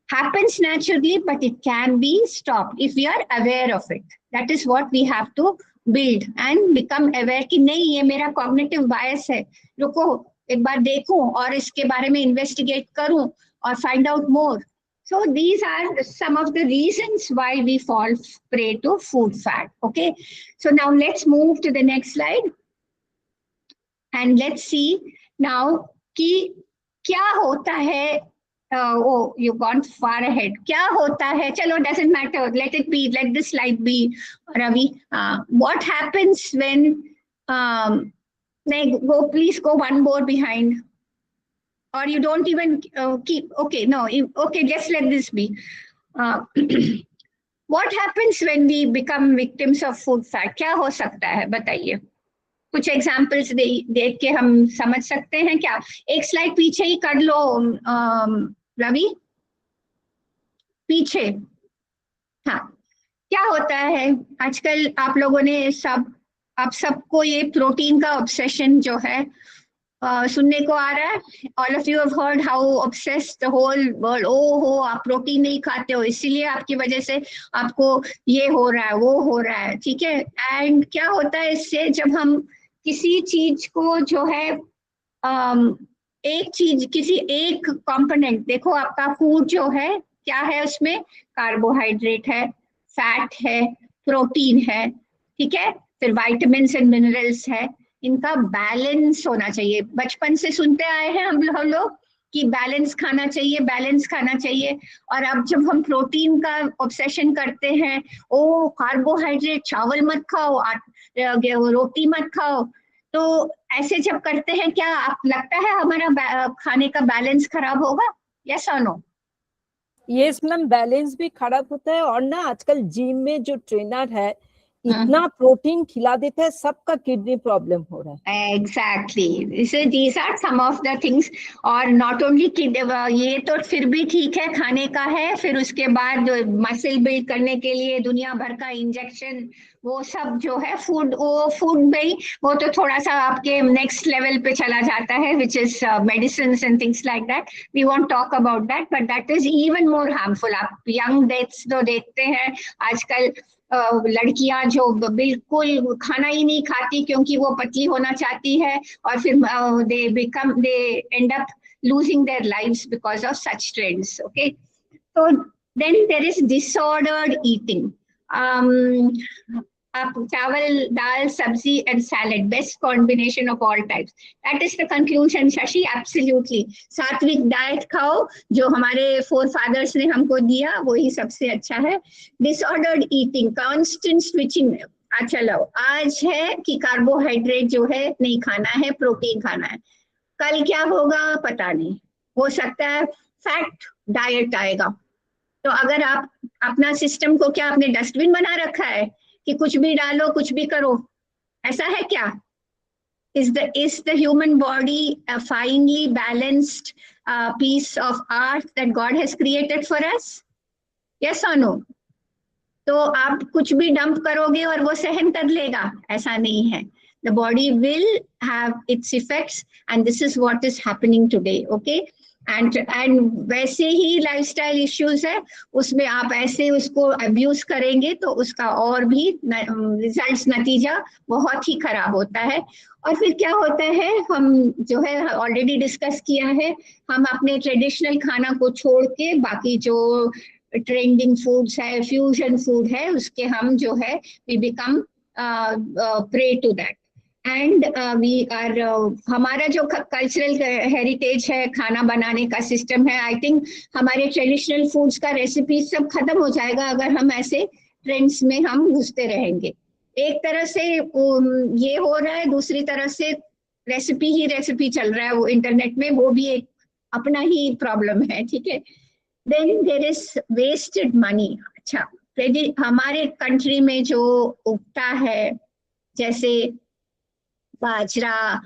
happens naturally, but it can be stopped if we are aware of it. That is what we have to build and become aware कि नहीं ये मेरा cognitive bias है, रुको एक बार देखूं और इसके बारे में इन्वेस्टिगेट करूं और find out more. So these are some of the reasons why we fall prey to food fad. Okay, so now let's move to the next slide and let's see now कि क्या होता है. Oh, you've gone far ahead. क्या होता है? चलो, doesn't matter. Let it be. Let this slide be, Ravi. What happens when? Please go one more behind. or you don't even keep, okay, no, okay, just let this be. What happens when we become victims of food fat? क्या हो सकता है बताइए, कुछ examples देख के हम समझ सकते हैं क्या? एक स्लाइड पीछे ही कर लो रवि, पीछे। हाँ, क्या होता है आजकल आप लोगों ने आप सबको ये प्रोटीन का ऑब्सेशन जो है सुनने को आ रहा है। All of you have heard how obsessed the whole world, ओ हो आप प्रोटीन नहीं खाते हो इसीलिए आपकी वजह से आपको ये हो रहा है वो हो रहा है, ठीक है। एंड क्या होता है इससे, जब हम किसी चीज को जो है एक चीज, किसी एक कंपोनेंट, देखो आपका फूड जो है क्या है, उसमें कार्बोहाइड्रेट है, फैट है, प्रोटीन है, ठीक है, फिर विटामिन्स एंड मिनरल्स है, इनका बैलेंस होना चाहिए। बचपन से सुनते आए हैं हम लोग कि बैलेंस खाना चाहिए, बैलेंस खाना चाहिए। और अब जब हम प्रोटीन का ऑब्सेशन करते हैं, ओ कार्बोहाइड्रेट, चावल मत खाओ, रोटी मत खाओ, तो ऐसे जब करते हैं क्या आप लगता है हमारा खाने का बैलेंस खराब होगा? यस और नो? यस मैम, बैलेंस भी खराब होता है। और ना आजकल जिम में जो ट्रेनर है इतना प्रोटीन खिला देता है, सबका किडनी प्रॉब्लम हो रहा है। Exactly, so these are some of the things। और नॉट ओनली ये तो फिर भी ठीक है खाने का है, फिर उसके बाद मसल बिल्ड करने के लिए दुनिया भर का इंजेक्शन, वो सब जो है फूड, वो फूड में वो तो थोड़ा सा आपके नेक्स्ट लेवल पे चला जाता है, which is medicine and things like that. We won't talk about that, but that is even more harmful. आप यंग डेथ्स तो देखते हैं आजकल, लड़कियां जो बिल्कुल खाना ही नहीं खाती क्योंकि वो पतली होना चाहती है, और फिर they end up losing their lives because of such trends, okay? So then there is disordered eating. चावल, दाल, सब्जी and salad, best combination of all types. That is the conclusion, Shashi, absolutely. सात्विक डाइट खाओ, जो हमारे forefathers ने हमको दिया वही सबसे अच्छा है। Disordered eating, constant switching। अच्छा लो, आज है कि कार्बोहाइड्रेट जो है नहीं खाना है, प्रोटीन खाना है, कल क्या होगा पता नहीं, हो सकता है फैट डाइट आएगा। तो अगर आप अपना सिस्टम को क्या आपने डस्टबिन बना रखा है कि कुछ भी डालो कुछ भी करो, ऐसा है क्या? is the human body a finely balanced piece of art that God has created for us? Yes or no? तो आप कुछ भी डंप करोगे और वो सहन कर लेगा, ऐसा नहीं है। The body will have its effects and this is what is happening today, okay? And वैसे ही लाइफस्टाइल इश्यूज है, उसमें आप ऐसे उसको अब्यूज करेंगे तो उसका और भी रिजल्ट्स, नतीजा बहुत ही खराब होता है। और फिर क्या होता है, हम जो है ऑलरेडी डिस्कस किया है, हम अपने ट्रेडिशनल खाना को छोड़ के बाकी जो ट्रेंडिंग फूड्स है, फ्यूजन फूड है, उसके हम जो है we become prey to that. And we are, हमारा जो कल्चरल हेरिटेज है, खाना बनाने का सिस्टम है, आई थिंक हमारे ट्रेडिशनल फूड्स का रेसिपी सब खत्म हो जाएगा अगर हम ऐसे ट्रेंड्स में हम घुसते रहेंगे। एक तरह से ये हो रहा है, दूसरी तरह से रेसिपी चल रहा है वो इंटरनेट में, वो भी एक अपना ही प्रॉब्लम है, ठीक है। Then there is wasted money. अच्छा, हमारे कंट्री में जो उगता है, जैसे बाजरा,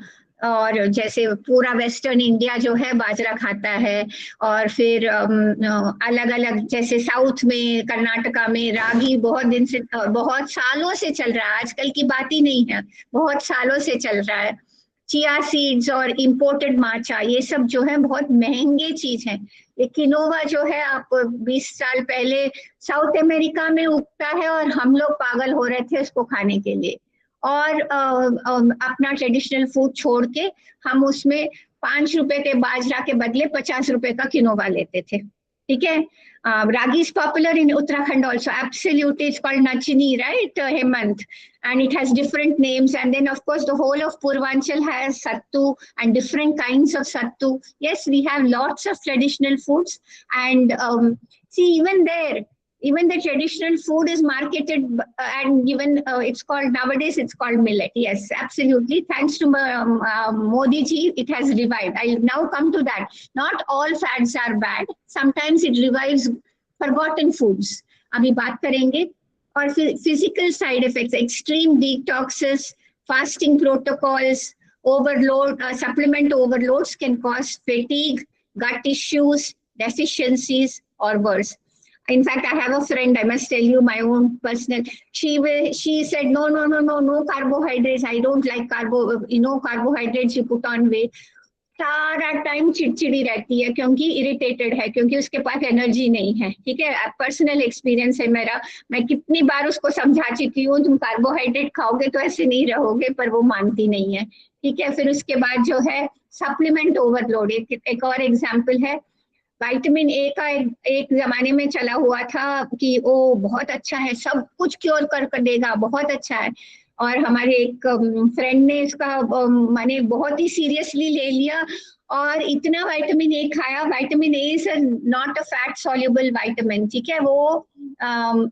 और जैसे पूरा वेस्टर्न इंडिया जो है बाजरा खाता है, और फिर अलग अलग जैसे साउथ में, कर्नाटका में रागी बहुत दिन से, बहुत सालों से चल रहा है, आजकल की बात ही नहीं है, बहुत सालों से चल रहा है। चिया सीड्स और इम्पोर्टेड माचा, ये सब जो है बहुत महंगे चीज है। ये किनोवा जो है, आप 20 साल पहले साउथ अमेरिका में उगता है और हम लोग पागल हो रहे थे उसको खाने के लिए, और अपना ट्रेडिशनल फूड छोड़ के हम उसमें 5 रुपए के बाजरा के बदले 50 रुपए का किनोवा लेते थे, ठीक है। Ragi is popular in Uttarakhand also. Absolutely, it's called Nachini, right, Hemant, and it has different names. And then, of course, the whole of Purvanchal has sattu and different kinds of sattu. Yes, we have lots of traditional foods, and see, even there, Even the traditional food is marketed and given, it's called nowadays, it's called millet. Yes, absolutely. Thanks to Modi ji, it has revived. I'll now come to that. Not all fads are bad. Sometimes it revives forgotten foods. Abhi baat karenge. Or physical side effects, extreme detoxes, fasting protocols, overload, supplement overloads can cause fatigue, gut issues, deficiencies, or worse. In fact, I have a friend, I must tell you my own personal, she said, no carbohydrates, I don't like carbohydrates you put on weight. सारा time चिड़चिड़ी रहती है क्योंकि irritated है, क्योंकि उसके पास energy नहीं है। ठीक है, पर्सनल एक्सपीरियंस है मेरा, मैं कितनी बार उसको समझा चुकी हूँ तुम कार्बोहाइड्रेट खाओगे तो ऐसे नहीं रहोगे, पर वो मानती नहीं है। ठीक है, फिर उसके बाद जो है सप्लीमेंट ओवरलोड, एक और एग्जाम्पल है। विटामिन ए का एक जमाने में चला हुआ था कि वो बहुत अच्छा है, सब कुछ क्योर कर देगा, बहुत अच्छा है। और हमारे एक फ्रेंड ने इसका माने बहुत ही सीरियसली ले लिया और इतना विटामिन ए खाया। Vitamin A is not a fat soluble vitamin. ठीक है, वो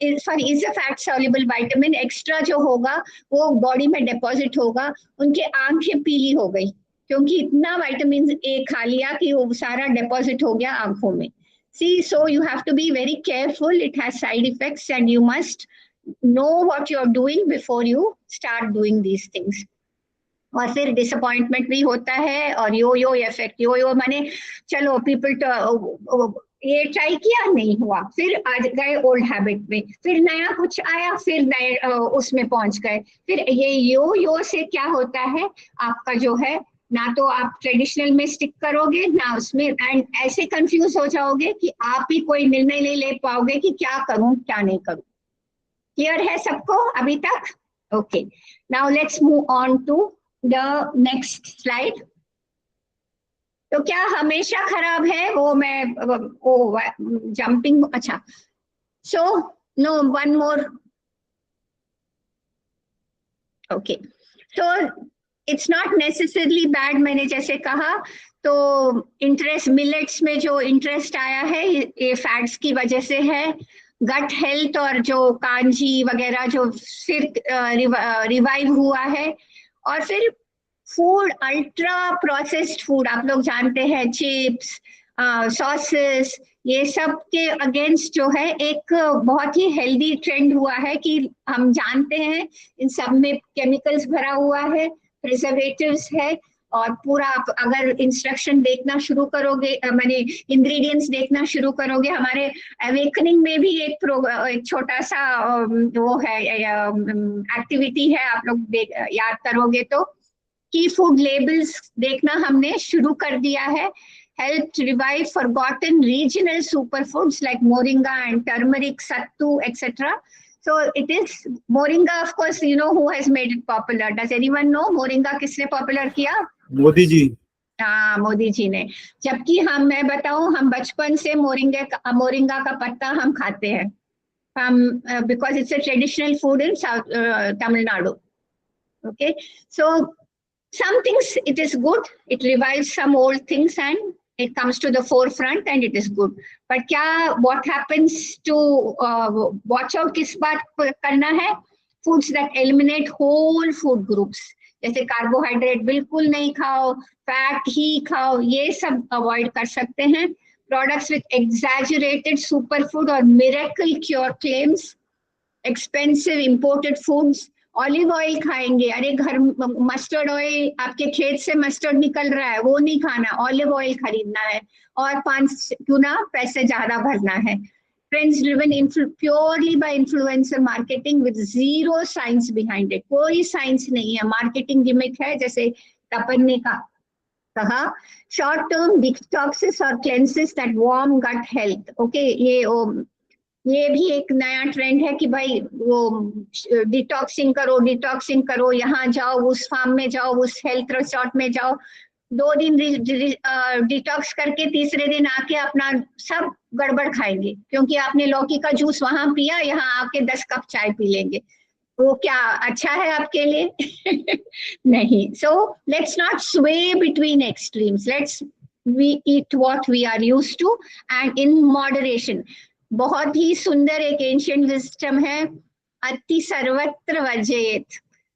is a fat soluble vitamin. Extra जो होगा वो बॉडी में डिपॉजिट होगा। उनके आंखें पीली हो गई क्योंकि इतना विटामिन ए खा लिया कि वो सारा डिपॉजिट हो गया आंखों में। See, so you have to be very careful, it has side effects and you must know what you're doing before you start doing these things. और फिर डिसअपॉइंटमेंट भी होता है और यो इफेक्ट। यो माने चलो पीपल ये ट्राई किया नहीं हुआ, फिर आज गए ओल्ड हैबिट में, फिर नया कुछ आया, फिर नए उसमें पहुंच गए। फिर ये यो से क्या होता है, आपका जो है ना तो आप ट्रेडिशनल में स्टिक करोगे ना उसमें, एंड ऐसे कंफ्यूज हो जाओगे कि आप ही कोई निर्णय नहीं ले पाओगे कि क्या करूं क्या नहीं करूं। क्लियर है सबको अभी तक? Okay, now let's move on to the next slide. तो क्या हमेशा खराब है वो मैं जंपिंग, अच्छा, so no one more, okay, so it's not necessarily bad. मैंने जैसे कहा तो इंटरेस्ट, मिलेट्स में जो इंटरेस्ट आया है ये फैट्स की वजह से है। गट हेल्थ और जो कांजी वगैरह जो फिर रिवाइव हुआ है। और फिर फूड, अल्ट्रा प्रोसेस्ड फूड, आप लोग जानते हैं, चिप्स, सॉसेस, ये सब के अगेंस्ट जो है एक बहुत ही हेल्दी ट्रेंड हुआ है कि हम जानते हैं इन सब में केमिकल्स भरा हुआ है, प्रिजर्वेटिव्स है, और पूरा आप अगर इंस्ट्रक्शन देखना शुरू करोगे, माने इंग्रेडिएंट्स देखना शुरू करोगे, हमारे अवेकनिंग में भी एक छोटा सा वो है एक्टिविटी है, आप लोग याद करोगे तो, कि फूड लेबल्स देखना हमने शुरू कर दिया है। Helped revive forgotten regional superfoods like moringa and turmeric, sattu, etc. So it is moringa, of course, you know who has made it popular. Does anyone know moringa किसने popular किया? मोदी जी। हाँ, मोदी जी ने। जबकि मैं बताऊं, हम बचपन से मोरिंगा का पत्ता हम खाते हैं, हम because it's a traditional food in South Tamil Nadu. Okay, so some things it is good, it revives some old things and it comes to the forefront and it is good. But क्या what happens to watch out, किस बात करना है? Foods that eliminate whole food groups, जैसे carbohydrate बिल्कुल नहीं खाओ, fat ही खाओ, ये सब अवॉइड कर सकते हैं। प्रोडक्ट्स विद एग्जैजरेटेड सुपरफूड और miracle cure claims, expensive imported foods, olive oil खाएंगे, अरे घर मस्टर्ड ऑयल, आपके खेत से मस्टर्ड निकल रहा है वो नहीं खाना, ऑलिव ऑयल खरीदना है और 5 गुना पैसे ज्यादा भरना है। Trends driven purely by influencer marketing with zero science behind it. कोई साइंस नहीं है, मार्केटिंग गिमिक है, जैसे तपन ने कहा। शॉर्ट टर्म डिटॉक्सेस और cleanses that warm gut health. Okay, ये भी एक नया ट्रेंड है कि भाई वो डिटॉक्सिंग करो, यहाँ जाओ, उस फार्म में जाओ, उस हेल्थ रिसोर्ट में जाओ, 2 दिन डिटॉक्स करके तीसरे दिन आके अपना सब गड़बड़ खाएंगे, क्योंकि आपने लौकी का जूस वहां पिया, यहाँ आके 10 कप चाय पी लेंगे। वो क्या अच्छा है आपके लिए? नहीं। सो लेट्स नॉट स्वे between extremes, let's we eat what we are used to and in moderation. बहुत ही सुंदर एक एंशिएंट विजडम है, अति सर्वत्र वर्जेत,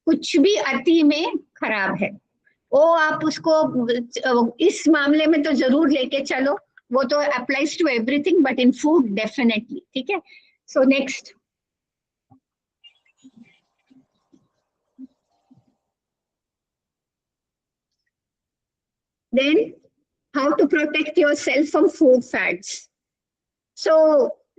कुछ भी अति में खराब है। वो आप उसको इस मामले में तो जरूर लेके चलो, वो तो applies to everything but in food definitely, ठीक है। So next, then how to protect yourself from food fads. So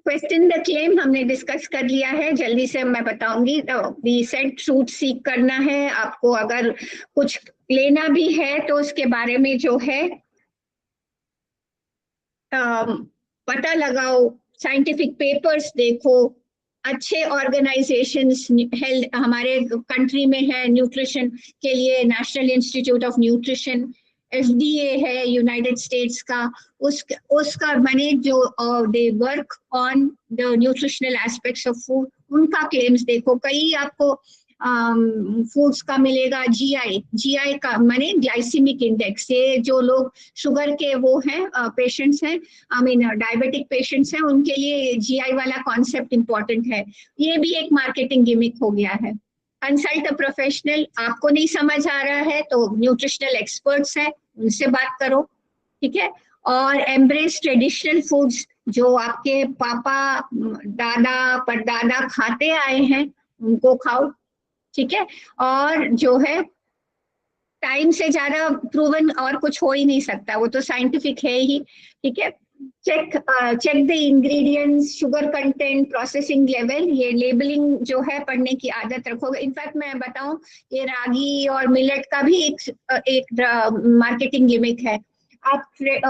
question the claim हमने डिस्कस कर लिया है, जल्दी से मैं बताऊंगी। वी सेड ट्रूथ सीक करना है आपको, अगर कुछ लेना भी है तो उसके बारे में जो है पता लगाओ, साइंटिफिक पेपर्स देखो, अच्छे ऑर्गेनाइजेशंस हेल्थ हमारे कंट्री में है न्यूट्रिशन के लिए, national institute of nutrition, FDA है यूनाइटेड स्टेट्स का, उसका मैंने जो they work on the nutritional aspects of food, उनका क्लेम्स देखो। कई आपको फूड्स का मिलेगा GI का माने ग्लाइसीमिक इंडेक्स, ये जो लोग शुगर के वो हैं पेशेंट्स हैं, आई मीन डायबिटिक पेशेंट्स हैं, उनके लिए GI वाला कॉन्सेप्ट इंपॉर्टेंट है। ये भी एक मार्केटिंग गिमिक हो गया है। कंसल्ट अ प्रोफेशनल, आपको नहीं समझ आ रहा है तो न्यूट्रिशनल एक्सपर्ट्स हैं, उनसे बात करो, ठीक है। और एम्ब्रेस ट्रेडिशनल फूड्स, जो आपके पापा दादा परदादा खाते आए हैं उनको खाओ, ठीक है। और जो है टाइम से ज्यादा प्रूवन और कुछ हो ही नहीं सकता, वो तो साइंटिफिक है ही, ठीक है। Check the ingredients, sugar content, processing level, ये लेबलिंग जो है पढ़ने की आदत रखोगे। इनफैक्ट मैं बताऊं, ये रागी और मिलेट का भी एक मार्केटिंग गिमिक है।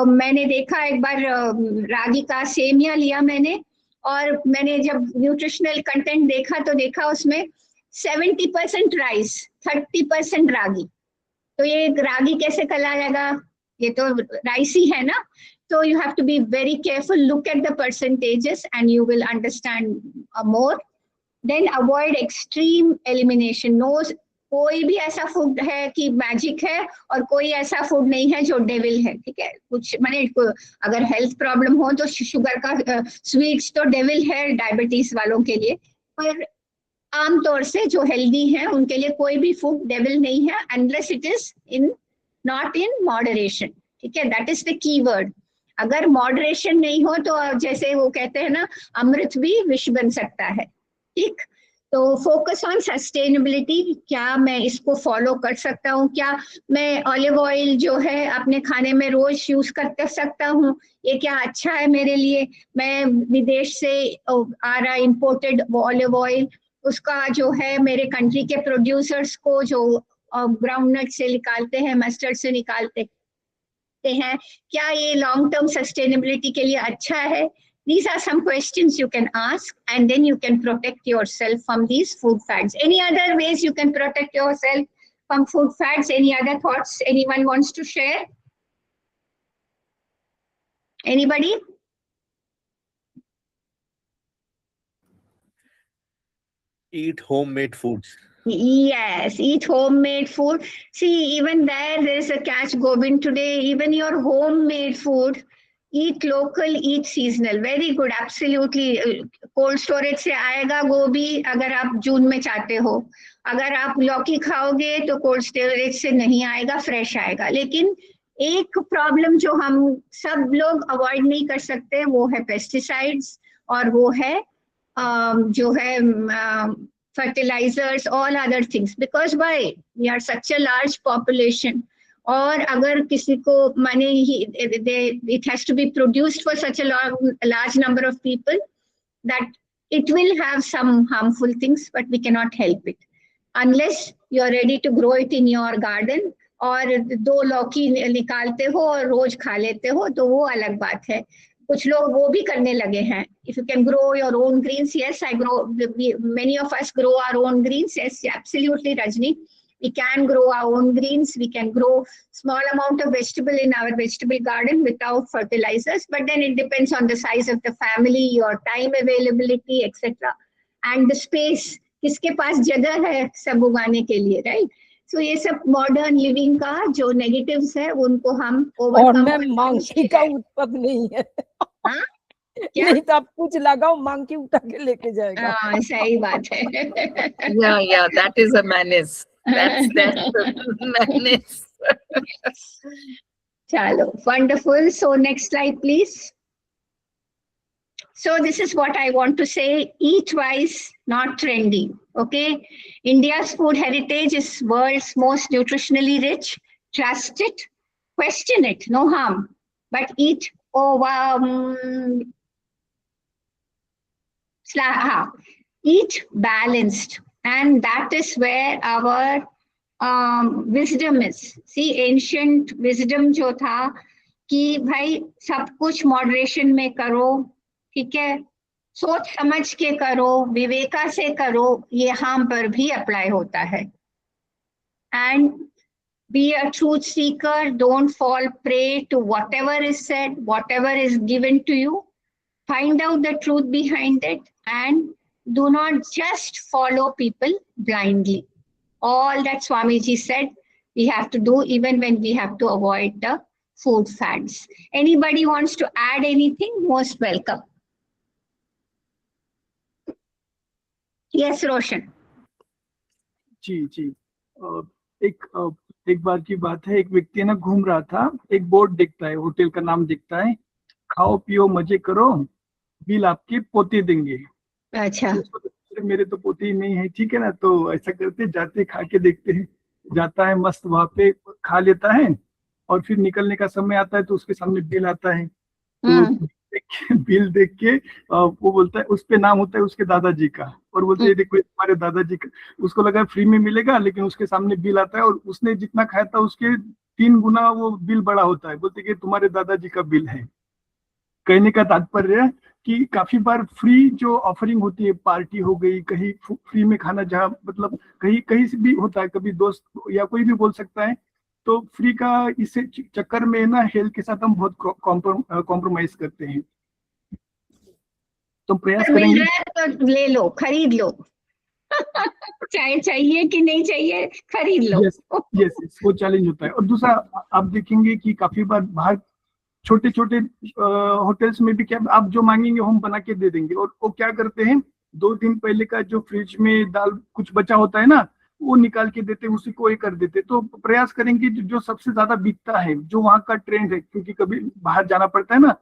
मैंने देखा एक बार रागी का सेमिया लिया मैंने, और मैंने जब न्यूट्रिशनल कंटेंट देखा तो देखा उसमें 70% राइस 30% रागी, तो ये रागी कैसे कहा जाएगा, ये तो राइस ही है ना। So you have to be very careful, look at the percentages and you will understand more. Then avoid extreme elimination. No, कोई भी ऐसा फूड है कि मैजिक है और कोई ऐसा फूड नहीं है जो डेविल है, ठीक है। कुछ माने अगर हेल्थ प्रॉब्लम हो तो शुगर का स्वीट्स तो डेविल है डायबिटीज वालों के लिए, पर आमतौर से जो हेल्दी है उनके लिए कोई भी फूड डेविल नहीं है, unless it is not in moderation, ठीक है। That is the key word. अगर मॉडरेशन नहीं हो तो जैसे वो कहते हैं ना, अमृत भी विष बन सकता है, ठीक। तो फोकस ऑन सस्टेनेबिलिटी, क्या मैं इसको फॉलो कर सकता हूँ, क्या मैं ऑलिव ऑयल जो है अपने खाने में रोज यूज कर सकता हूँ, ये क्या अच्छा है मेरे लिए। मैं विदेश से आ रहा इम्पोर्टेड ऑलिव ऑयल, उसका जो है मेरे कंट्री के प्रोड्यूसर्स को जो ग्राउंडनट से निकालते हैं, मस्टर्ड से निकालते हैं, क्या ये लॉन्ग टर्म सस्टेनेबिलिटी के लिए अच्छा है। These are some questions you can ask, and then you can protect yourself from these food fads. Any other ways you can protect yourself from food fads? Any other thoughts anyone wants to share? Anybody? Eat homemade foods. Yes, eat homemade food. See, even there is a catch, Govind, today. Even your homemade food, eat local, eat seasonal. Very good, absolutely. Cold storage से आएगा गोभी अगर आप जून में चाहते हो, अगर आप लौकी खाओगे तो कोल्ड स्टोरेज से नहीं आएगा, फ्रेश आएगा। लेकिन एक प्रॉब्लम जो हम सब लोग अवॉइड नहीं कर सकते वो है पेस्टिसाइड्स, और वो है जो है fertilizers, all other things, because why? We are such a large population. और अगर किसी को माने it has to be produced for such a large number of people that it will have some harmful things, but we cannot help it unless you are ready to grow it in your garden. और 2 लौकी निकालते हो और रोज खा लेते हो तो वो अलग बात है। कुछ लोग वो भी करने लगे हैं। If you can grow your own greens, yes, many of us grow our own greens. Yes, absolutely, Rajni. We can grow our own greens. We can grow small amount of vegetable in our vegetable garden without fertilizers. But then it depends on the size of the family, your time availability, etc. And the space. किसके पास जगह है सब उगाने के लिए, right? So ये सब modern living का जो नेगेटिव्स है उनको हम और मैम मांगने का उत्पाद नहीं है। नहीं तो आप कुछ लगाओ, मांग के उठा के लेके जाएगा। सही बात है। Yeah, that is a menace. That's the menace. Chalo, wonderful. So next slide, please. So this is what I want to say, eat wise, not trendy, okay? India's food heritage is world's most nutritionally rich. Trust it, question it, no harm, but eat eat balanced, and that is where our wisdom is. See, ancient wisdom जो था कि भाई सब कुछ moderation में करो, ठीक है, सोच समझ के करो, विवेका से करो, ये यहाँ पर भी अप्लाई होता है. And be a truth seeker, don't fall prey to whatever is said, whatever is given to you. Find out the truth behind it and do not just follow people blindly. All that Swamiji said, we have to do even when we have to avoid the food fads. Anybody wants to add anything? Most welcome. Yes, Roshan. जी एक बार की बात है, एक व्यक्ति ना घूम रहा था, एक बोर्ड दिखता है, होटल का नाम दिखता है, खाओ पियो मजे करो, बिल आपके पोते देंगे. अच्छा. मेरे तो पोते ही नहीं है, ठीक है ना, तो ऐसा करते जाते खा के देखते हैं, जाता है मस्त वहां पे खा लेता है और फिर निकलने का समय आता है तो उसके सामने बिल आता है, तो बिल देख के वो बोलता है, उस पे नाम होता है उसके दादाजी का, और बोलते हैं देखो तुम्हारे दादाजी का. उसको लगा फ्री में मिलेगा, लेकिन उसके सामने बिल आता है और उसने जितना खाया था उसके 3 गुना वो बिल बड़ा होता है. बोलते कि तुम्हारे दादाजी का बिल है. कहने का तात्पर्य कि काफी बार फ्री जो ऑफरिंग होती है, पार्टी हो गई, कहीं फ्री में खाना, जहाँ मतलब कहीं से भी होता है, कभी दोस्त या कोई भी बोल सकता है, तो फ्री का इस चक्कर में ना हेल्थ के साथ हम बहुत कॉम्प्रोमाइज करते हैं. तो प्रयास करेंगे तो ले लो, खरीद लो. चाहे चाहिए कि नहीं चाहिए, खरीद लो. यस, वो चैलेंज होता है. और दूसरा आप देखेंगे कि काफी बार बाहर छोटे छोटे होटल्स में भी क्या आप जो मांगेंगे हम बना के दे देंगे, और वो क्या करते हैं, 2 दिन पहले का जो फ्रिज में दाल कुछ बचा होता है ना, वो निकाल के देते, उसी को ये कर देते. तो प्रयास करेंगे जो सबसे ज्यादा बिकता है, जो वहाँ का ट्रेंड है, क्योंकि कभी बाहर जाना पड़ता है ना,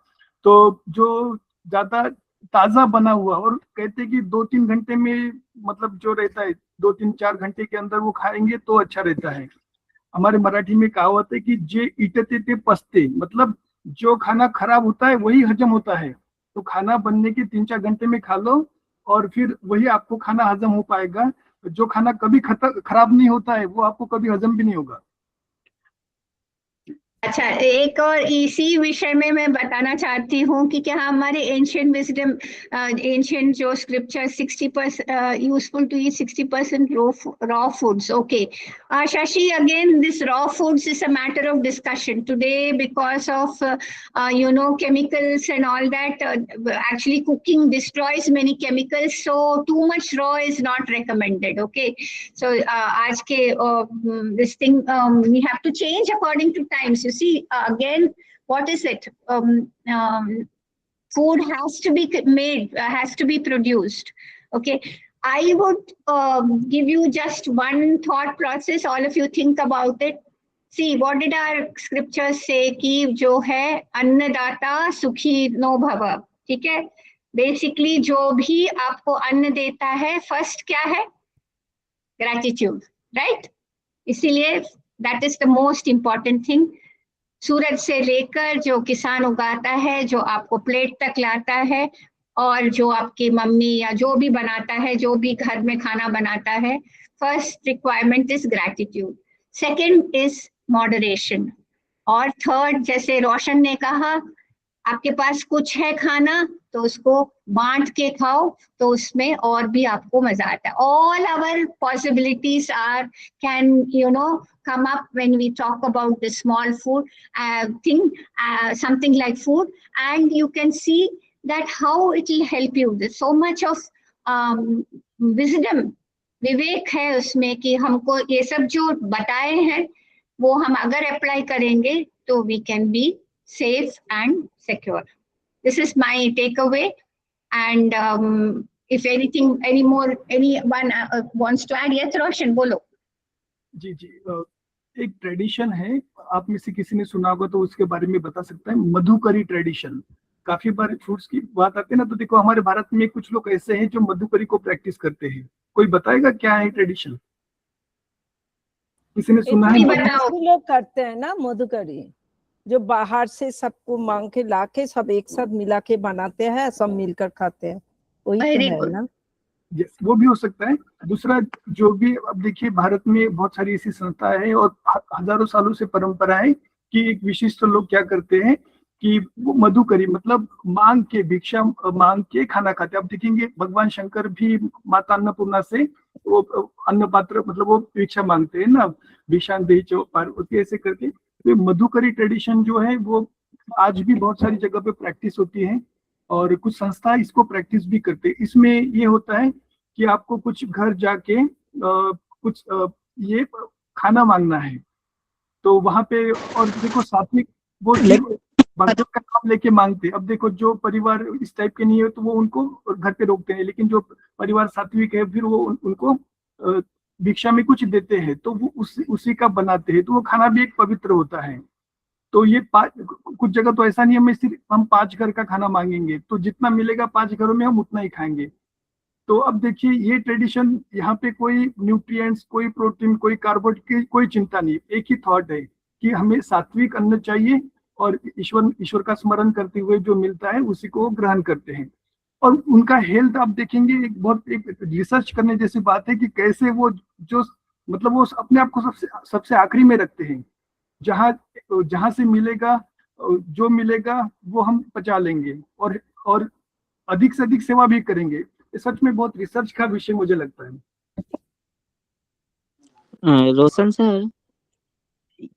तो जो ज्यादा ताजा बना हुआ, और कहते हैं कि 2-3 घंटे में मतलब जो रहता है 2-3-4 घंटे के अंदर वो खाएंगे तो अच्छा रहता है. हमारे मराठी में कहावत है कि जे इटते ते पचते, मतलब जो खाना खराब होता है वही हजम होता है. तो खाना बनने के 3-4 घंटे में खा लो और फिर वही आपको खाना हजम हो पाएगा. जो खाना कभी खराब नहीं होता है वो आपको कभी हजम भी नहीं होगा. अच्छा, एक और इसी विषय में मैं बताना चाहती हूँ कि क्या हमारे एंशिएंट विजडम, एंशिएंट जो scripture 60% useful to eat 60% raw foods. Okay, Shashi, again this raw foods is a matter of discussion today because of chemicals and all that. Actually cooking destroys many chemicals, so too much raw is not recommended. Okay, so आज के this thing we have to change according to times. You see, again, what is it? Food has to be made, has to be produced. Okay, I would give you just one thought process. All of you think about it. See, what did our scriptures say? कि जो है अन्नदाता सुखी no भव. ठीक है, basically जो भी आपको अन्न देता है, फर्स्ट क्या है? Gratitude, right? इसीलिए that is the most important thing. सूरज से लेकर जो किसान उगाता है, जो आपको प्लेट तक लाता है, और जो आपकी मम्मी या जो भी बनाता है, जो भी घर में खाना बनाता है, first requirement is gratitude, second is moderation, और थर्ड, जैसे रोशन ने कहा, आपके पास कुछ है खाना तो उसको बांट के खाओ, तो उसमें और भी आपको मजा आता है. All our possibilities are can come up when we talk about the small food thing, something like food, and you can see that how it will help you. There's so much of wisdom, विवेक है उसमें कि हमको ये सब जो बताए हैं वो हम अगर अप्लाई करेंगे तो we can be safe and secure. This is my takeaway. And if anyone wants to add, yes, Roshan, बोलो. जी जी, एक ट्रेडिशन है, आप में से किसी ने सुना होगा तो उसके बारे में बता सकता है, मधुकरी ट्रेडिशन. काफी बार फ्रूट्स की बात आती है ना, तो देखो हमारे भारत में कुछ लोग ऐसे हैं जो मधुकरी को प्रैक्टिस करते हैं. कोई बताएगा क्या है ट्रेडिशन? किसी ने सुना है? लोग करते हैं ना मधुकरी, जो बाहर से सबको मांग के लाके सब एक साथ मिला के बनाते हैं, सब मिलकर खाते हैं, वही तो है ना. Yes, वो भी हो सकता है. दूसरा जो भी, अब देखिए भारत में बहुत सारी ऐसी संस्थाएं हैं और हजारों सालों से परंपरा है कि एक विशिष्ट लोग क्या करते हैं कि वो मधुकरी मतलब मांग के, भिक्षा मांग के खाना खाते हैं. अब देखेंगे भगवान शंकर भी माता अन्नपूर्णा से वो अन्न पात्र मतलब वो भिक्षा मांगते हैं ना, भिक्षान देहि चो पार्वती, ऐसे करके. तो मधुकरी ट्रेडिशन जो है वो आज भी बहुत सारी जगह पे प्रैक्टिस होती है और कुछ संस्था इसको प्रैक्टिस भी करते हैं. इसमें ये होता है कि आपको कुछ घर जाके कुछ ये खाना मांगना है, तो वहां पे, और देखो सात्विक वो भगवान का नाम लेके मांगते. अब देखो जो परिवार इस टाइप के नहीं है तो वो उनको घर पे रोकते हैं, लेकिन जो परिवार सात्विक है फिर वो उनको भिक्षा में कुछ देते हैं, तो वो उसी का बनाते हैं, तो वो खाना भी एक पवित्र होता है. तो ये कुछ जगह तो ऐसा नहीं है हम 5 घर का खाना मांगेंगे तो जितना मिलेगा 5 घरों में हम उतना ही खाएंगे. तो अब देखिए ये ट्रेडिशन, यहाँ पे कोई न्यूट्रिएंट्स, कोई प्रोटीन, कोई कार्बोहाइड्रेट की कोई चिंता नहीं. एक ही थॉट है कि हमें सात्विक अन्न चाहिए और ईश्वर का स्मरण करते हुए जो मिलता है उसी को ग्रहण करते हैं. और उनका हेल्थ आप देखेंगे एक रिसर्च करने जैसी बात है कि कैसे वो जो मतलब वो अपने आप को सबसे आखिरी में रखते हैं. जहां से मिलेगा, जो मिलेगा वो हम पचा लेंगे और अधिक से अधिक सेवा भी करेंगे. सच में बहुत रिसर्च का विषय मुझे लगता है. रोशन सर,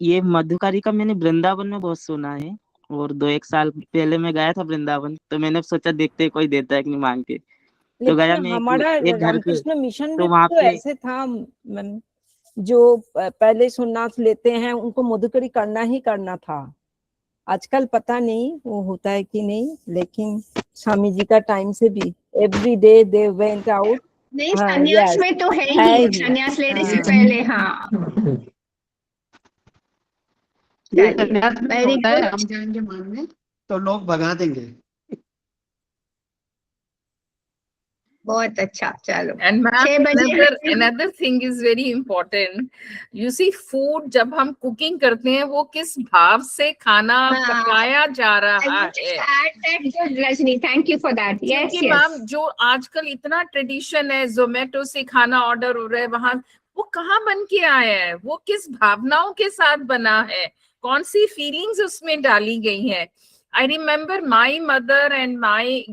ये मधुकारी का मैंने वृंदावन में बहुत सुना है और 2-1 साल पहले मैं गया था वृंदावन, तो मैंने सोचा देखते हैं कोई देता है कि नहीं मांग के, तो गया मैं हमारा एक घर पे, रामकृष्ण मिशन तो में वहाँ तो पे ऐसे था, जो पहले सोमनाथ लेते हैं उनको मधुकरी करना ही करना था. आजकल पता नहीं वो होता है कि नहीं, लेकिन स्वामी जी का टाइम से भी every day they went out. नहीं, संन्यास में तो है ही, संन्यास लेने से पहले. हाँ, संन्यास में होता है, हम जाएंगे मांगने तो लोग भगा देंगे. बहुत अच्छा, चलो. And ma'am, another thing is very important. You see, food जब हम cooking करते हैं वो किस भाव से खाना पकाया जा रहा है. Rajni, thank you for that. Yes, क्योंकि मैम जो आजकल इतना ट्रेडिशन है, जोमेटो से खाना ऑर्डर हो रहा है, वहां वो कहाँ बन के आया है, वो किस भावनाओं के साथ बना है, कौन सी फीलिंग्स उसमें डाली गई है. I remember my mother and my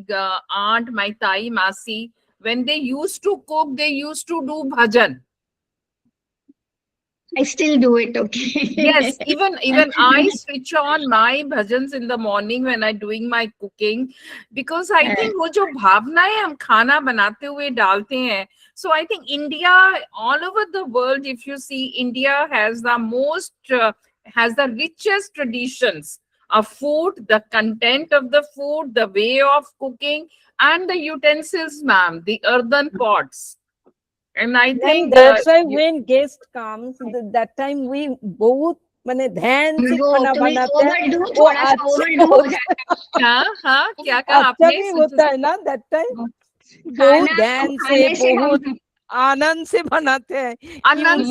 aunt, my ताई मासी, when they used to cook, they used to do bhajan. I still do it, okay. Yes, even I switch on my bhajans in the morning when I'm doing my cooking, because I think वो जो भावनाएं हम खाना बनाते हुए डालते हैं. So I think India, all over the world, if you see, India has the most, has the richest traditions of food, the content of the food, the way of cooking, and the utensils, ma'am, the earthen pots. And I think that's why when guest comes, that time we both माने ध्यान से खाना बनाते हैं. वो हाँ, क्या कहा आपने? अच्छा भी होता है ना that time. बहुत ध्यान से, बहुत आनंद से बनाते हैं. आनंद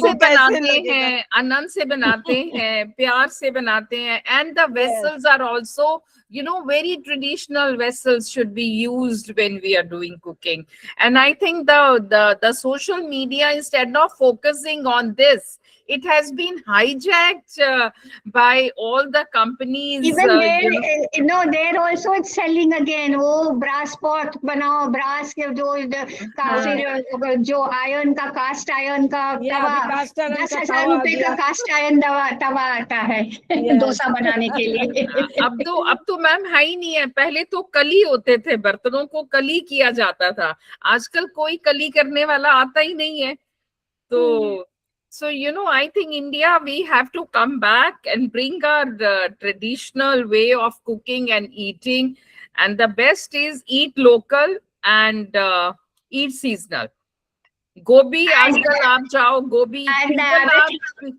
से बनाते हैं, प्यार से बनाते हैं. And the vessels are also, you know, very traditional vessels should be used when we are doing cooking. And I think the social media, instead of focusing on this, it has been hijacked by all the companies. Even there, they're also selling again. Oh, brass pot बनाओ, brass के जो iron का, cast iron का तवा, 10,000 रुपए का cast iron तवा आता है डोसा बनाने के लिए. अब तो मैम है ही नहीं है. पहले तो कली होते थे, बर्तनों को कली किया जाता था. आजकल कोई कली करने वाला आता ही नहीं है. तो So, I think India, we have to come back and bring our traditional way of cooking and eating. And the best is eat local and eat seasonal. Gobi, आजकल आप जाओ गोभी. And the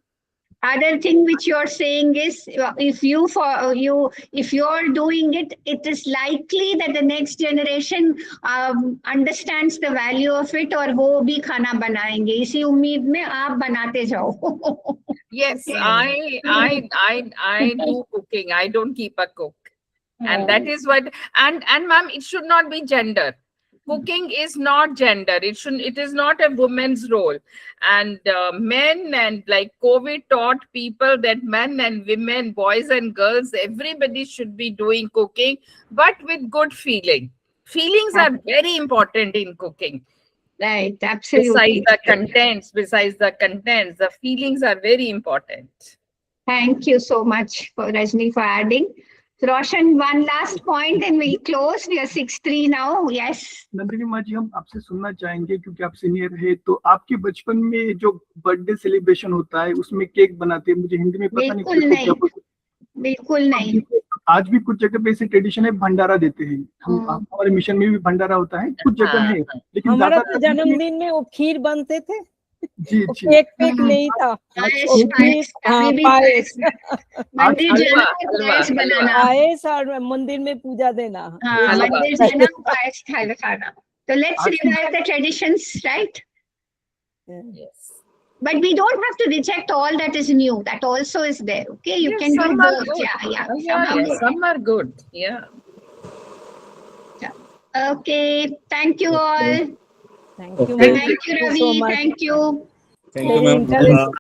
other thing which you're saying is, if you're doing it, it is likely that the next generation understands the value of it और वो भी खाना बनाएंगे. इसी उम्मीद में आप बनाते जाओ. Yes, I do cooking. I don't keep a cook, and that is what. And ma'am, it should not be gender. Cooking is not gender. It is not a woman's role. And men, and like COVID taught people that men and women, boys and girls, everybody should be doing cooking, but with good feeling. Feelings are very important in cooking. Right, absolutely. Besides the contents, the feelings are very important. Thank you so much, Rajni, for adding. Roshan, one last point and we'll close. We are 6:03 now. Yes. Nandini माँ जी, हम आपसे सुनना चाहेंगे क्योंकि आप senior है, तो आपके बचपन में जो बर्थडे सेलिब्रेशन होता है उसमें केक बनाते हैं, मुझे हिंदी में पता नहीं. बिल्कुल नहीं. आज भी कुछ जगह पे ऐसे ट्रेडिशन है, भंडारा देते हैं. हम हमारे मिशन में भी भंडारा होता है, कुछ जगह है, लेकिन हमारा तो जन्मदिन में वो खीर बनते थे. जी केक नहीं था. पायस और मंदिर में पूजा देना. So let's revive the traditions, right? Yes. But we don't have to reject all that is new. That also is there. Okay, you can do both. Some are good. Yeah. Okay. Thank you all. Thank you. Thank you, Ravi. Thank you. Thank you, ma'am.